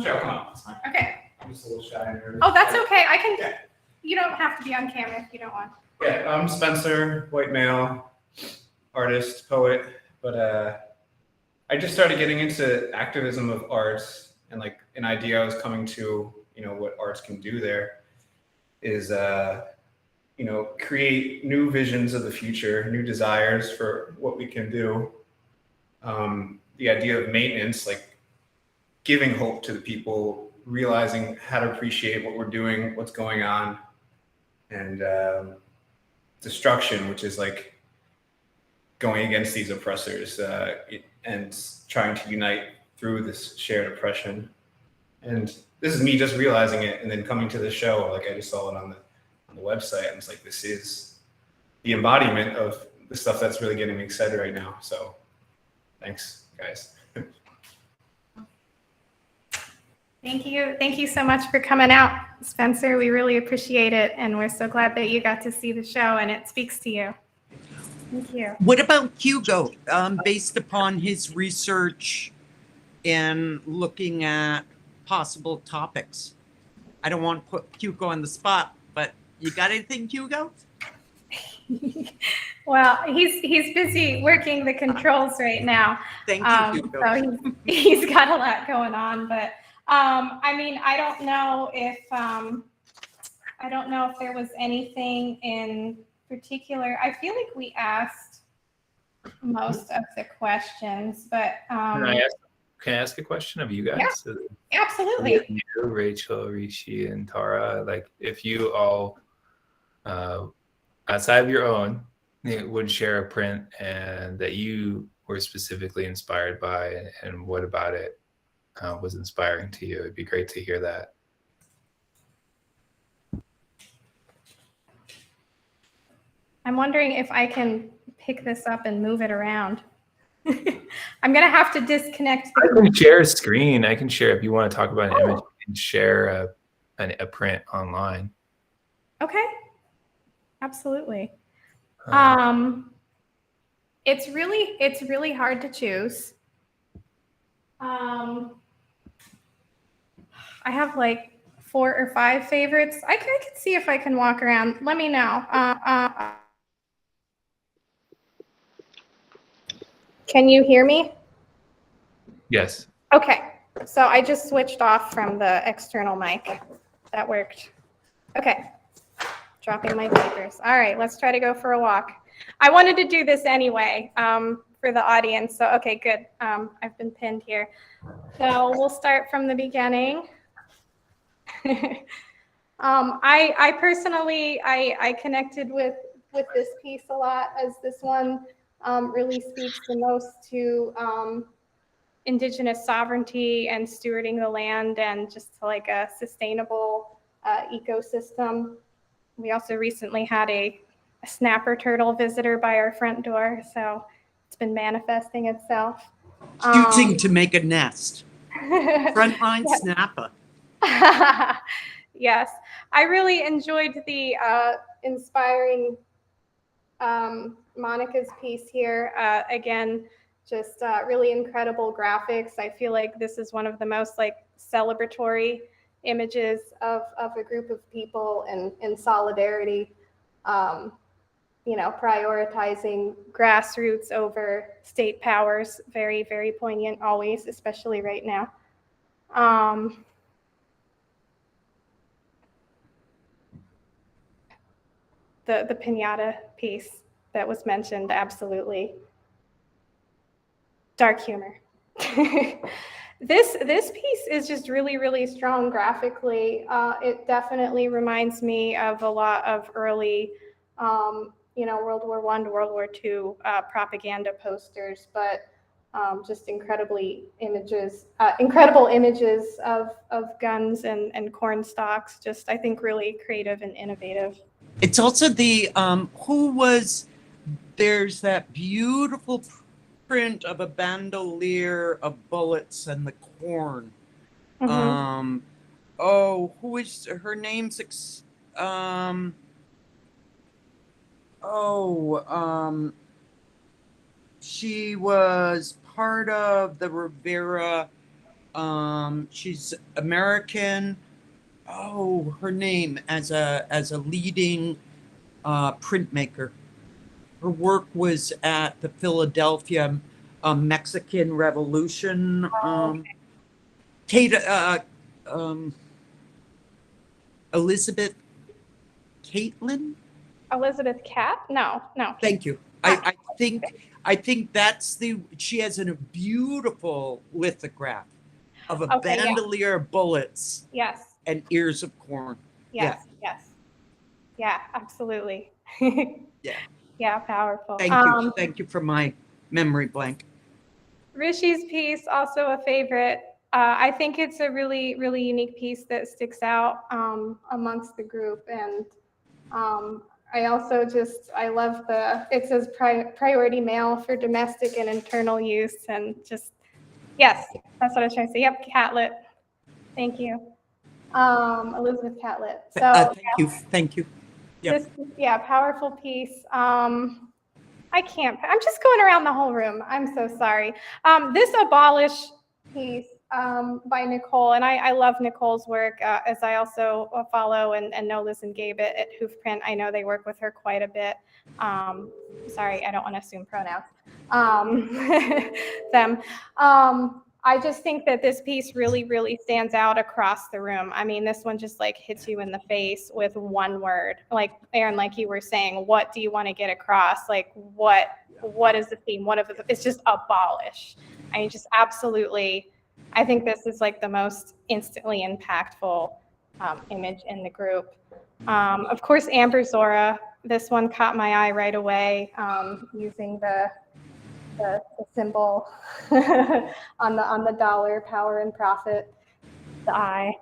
S1: Sure,
S7: come on. It's fine.
S1: Okay.
S7: I'm just a little shy and nervous.
S1: Oh, that's okay. I can.
S7: Yeah.
S1: You don't have to be on camera if you don't want.
S7: Yeah, I'm Spencer, white male, artist, poet, but I just started getting into activism of arts, and like an idea I was coming to, what arts can do there is, create new visions of the future, new desires for what we can do. The idea of maintenance, like giving hope to the people, realizing how to appreciate what we're doing, what's going on, and destruction, which is like going against these oppressors and trying to unite through this shared oppression. And this is me just realizing it, and then coming to the show, like I just saw it on the website, and it's like, this is the embodiment of the stuff that's really getting me excited right now. So thanks, guys.
S1: Thank you. Thank you so much for coming out, Spencer. We really appreciate it. And we're so glad that you got to see the show and it speaks to you. Thank you.
S4: What about Hugo? Based upon his research in looking at possible topics. I don't want to put Hugo on the spot, but you got anything, Hugo?
S1: Well, he's busy working the controls right now.
S4: Thank you, Hugo.
S1: So he's got a lot going on, but I don't know if there was anything in particular. I feel like we asked most of the questions, but
S2: Can I ask a question of you guys?
S1: Yeah,
S2: So,
S1: absolutely.
S2: you, Rachel, Rishi, and Tara, like if you all, outside of your own, would share a print and that you were specifically inspired by, and what about it was inspiring to you? It'd be great to hear that.
S1: I'm wondering if I can pick this up and move it around. I'm going to have to disconnect.
S2: I can share a screen. I can share, if you want to talk about an image, you can share a print online.
S1: Okay. Absolutely. It's really hard to choose. I have like 4 or 5 favorites. I can see if I can walk around. Let me know. Can you hear me?
S2: Yes.
S1: Okay. So I just switched off from the external mic. That worked. Okay. Dropping my papers. All right, let's try to go for a walk. I wanted to do this anyway for the audience. So, okay, good. I've been pinned here. So we'll start from the beginning. I personally, I connected with this piece a lot, as this one really speaks the most to Indigenous sovereignty and stewarding the land and just like a sustainable ecosystem. We also recently had a snapper turtle visitor by our front door, so it's been manifesting itself.
S4: Choosing to make a nest. Frontline snapper.
S1: Yes, I really enjoyed the inspiring Monica's piece here. Again, just really incredible graphics. I feel like this is one of the most like celebratory images of a group of people in solidarity, prioritizing grassroots over state powers. Very, very poignant always, especially right now. the piñata piece that was mentioned, absolutely. Dark humor. This piece is just really, really strong graphically. It definitely reminds me of a lot of early, World War I to World War II propaganda posters, but just incredible images of guns and corn stalks. Just, I think, really creative and innovative.
S4: It's also there's that beautiful print of a bandolier of bullets and the corn.
S1: Mm-hmm.
S4: Who is her name's she was part of the Rivera, she's American. Her name as a leading printmaker. Her work was at the Philadelphia Mexican Revolution. Elizabeth Caitlin?
S1: Elizabeth Cat? No.
S4: Thank you. I think she has a beautiful lithograph of a bandolier of bullets.
S1: Yes.
S4: And ears of corn.
S1: Yes. Yeah, absolutely.
S4: Yeah.
S1: Yeah, powerful.
S4: Thank you. Thank you for my memory blank.
S1: Rishi's piece, also a favorite. I think it's a really, really unique piece that sticks out amongst the group. And I also I love it says priority mail for domestic and internal use. And just, yes, that's what I was trying to say. Yep, Catlet. Thank you. Elizabeth Catlet. So
S4: thank you. Yep.
S1: Powerful piece. I'm just going around the whole room. I'm so sorry. This Abolish piece by Nicole, and I love Nicole's work, as I also follow and know Liz and Gabe at Hoofprint. I know they work with her quite a bit. Sorry, I don't want to assume pronouns. Them. I just think that this piece really, really stands out across the room. I mean, this one just like hits you in the face with one word. Like Aaron, like you were saying, what do you want to get across? Like what is the theme? It's just abolish. I mean, just absolutely. I think this is like the most instantly impactful image in the group. Of course, Amber Zora. This one caught my eye right away, using the symbol on the dollar, power and profit, the I.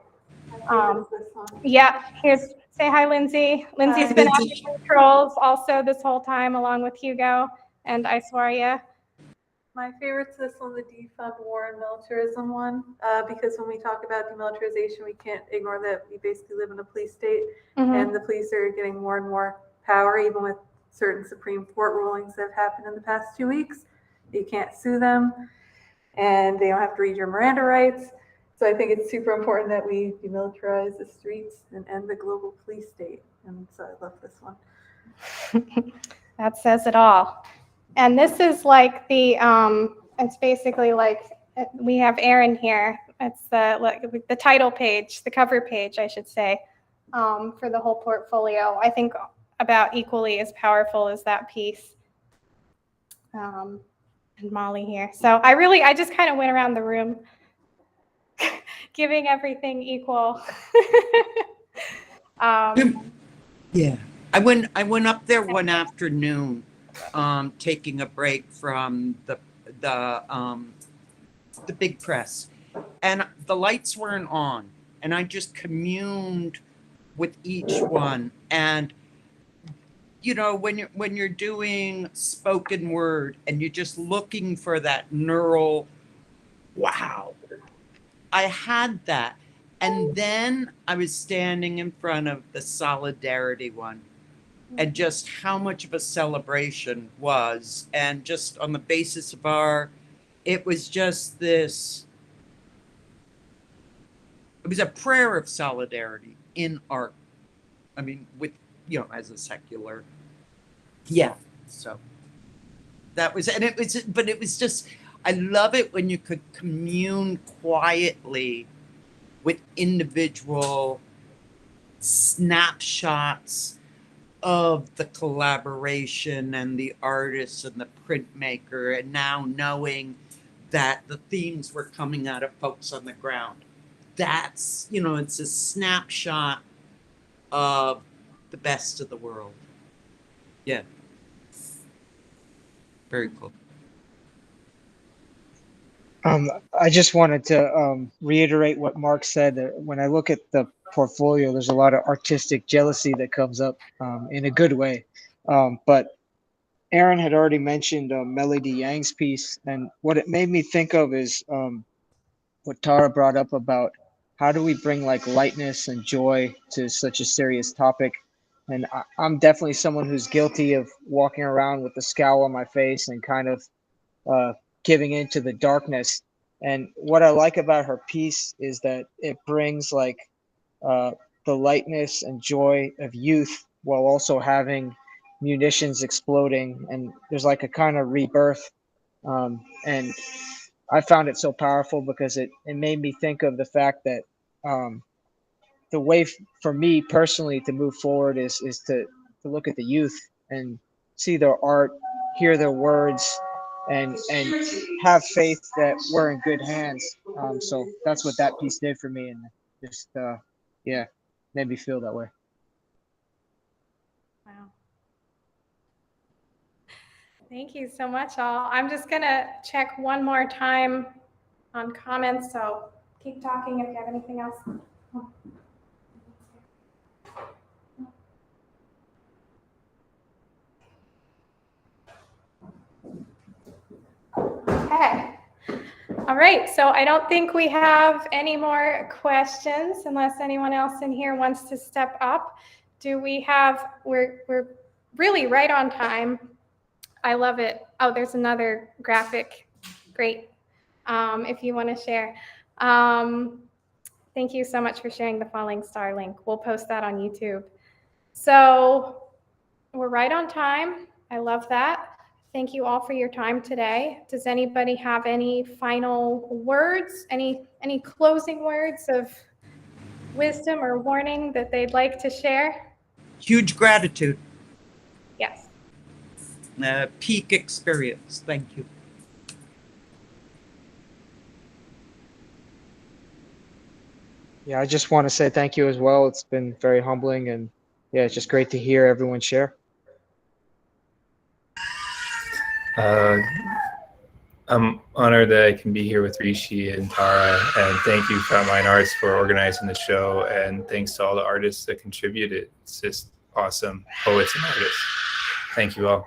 S1: Say hi, Lindsay. Lindsay's been at the controls also this whole time, along with Hugo and Aishwarya.
S8: My favorite's this one, the defund war and militarism one, because when we talk about demilitarization, we can't ignore that we basically live in a police state, and the police are getting more and more power, even with certain Supreme Court rulings that have happened in the past 2 weeks. You can't sue them, and they don't have to read your Miranda rights. So I think it's super important that we demilitarize the streets and end the global police state. And so I love this one.
S1: That says it all. And this is like it's basically like, we have Aaron here. It's the title page, the cover page, I should say, for the whole portfolio. I think about equally as powerful as that piece. And Molly here. So I just kind of went around the room giving everything equal.
S4: Yeah. I went up there one afternoon, taking a break from the big press, and the lights weren't on, and I just communed with each one. And you know, when you're doing spoken word and you're just looking for that neural wow, I had that. And then I was standing in front of the solidarity one, and just how much of a celebration was, and just on the basis of it was just this, it was a prayer of solidarity in art. I mean, with, you know, as a secular. Yeah. So that was, and but it was just, I love it when you could commune quietly with individual snapshots of the collaboration and the artist and the printmaker, and now knowing that the themes were coming out of folks on the ground. That's, you know, it's a snapshot of the best of the world. Yeah. Very cool.
S3: I just wanted to reiterate what Mark said. When I look at the portfolio, there's a lot of artistic jealousy that comes up in a good way. But Aaron had already mentioned Melody Yang's piece, and what it made me think of is what Tara brought up about how do we bring like lightness and joy to such a serious topic. And I'm definitely someone who's guilty of walking around with a scowl on my face and kind of giving into the darkness. And what I like about her piece is that it brings like the lightness and joy of youth while also having munitions exploding, and there's like a kind of rebirth. And I found it so powerful because it made me think of the fact that the way for me personally to move forward is to look at the youth and see their art, hear their words, and have faith that we're in good hands. So that's what that piece did for me, and just yeah, made me feel that way.
S1: Wow. Thank you so much, all. I'm just gonna check one more time on comments, so keep talking if you have anything else. Okay. All right, so I don't think we have any more questions unless anyone else in here wants to step up. Do we have, we're really right on time. I love it. Oh, there's another graphic. Great. If you want to share. Thank you so much for sharing the Falling Star link. We'll post that on YouTube. So we're right on time. I love that. Thank you all for your time today. Does anybody have any final words, any closing words of wisdom or warning that they'd like to share?
S4: Huge gratitude.
S1: Yes.
S4: Peak experience. Thank you.
S3: Yeah, I just want to say thank you as well. It's been very humbling, and yeah, it's just great to hear everyone share.
S2: I'm honored that I can be here with Rishi and Tara, and thank you Frontline Arts for organizing the show, and thanks to all the artists that contributed. It's just awesome, poets and artists. Thank you all.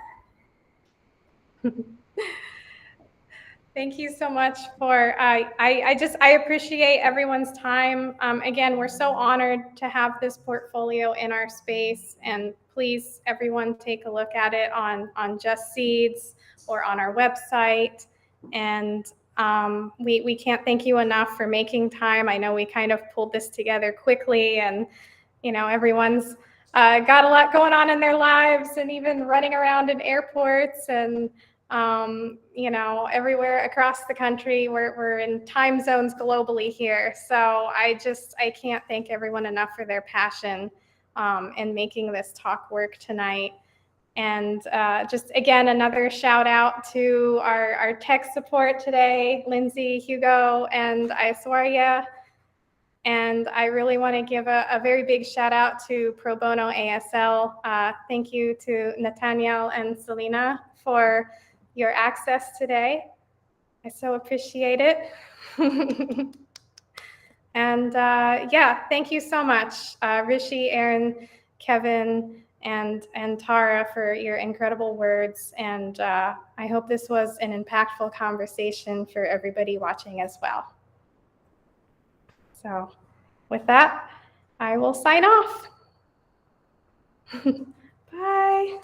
S1: Thank you so much for, I appreciate everyone's time. Again, we're so honored to have this portfolio in our space, and please everyone take a look at it on Just Seeds or on our website. And we can't thank you enough for making time. I know we kind of pulled this together quickly, and you know, everyone's got a lot going on in their lives, and even running around in airports and you know, everywhere across the country. We're in time zones globally here. So I can't thank everyone enough for their passion in making this talk work tonight. And just again, another shout out to our tech support today, Lindsay, Hugo, and Aiswarya. And I really want to give a very big shout out to Pro Bono ASL. Thank you to Nathaniel and Selena for your access today. I so appreciate it. And yeah, thank you so much, Rishi, Aaron, Kevin, and Tara for your incredible words. And I hope this was an impactful conversation for everybody watching as well. So with that, I will sign off. Bye.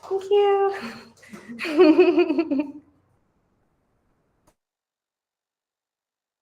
S1: Thank you.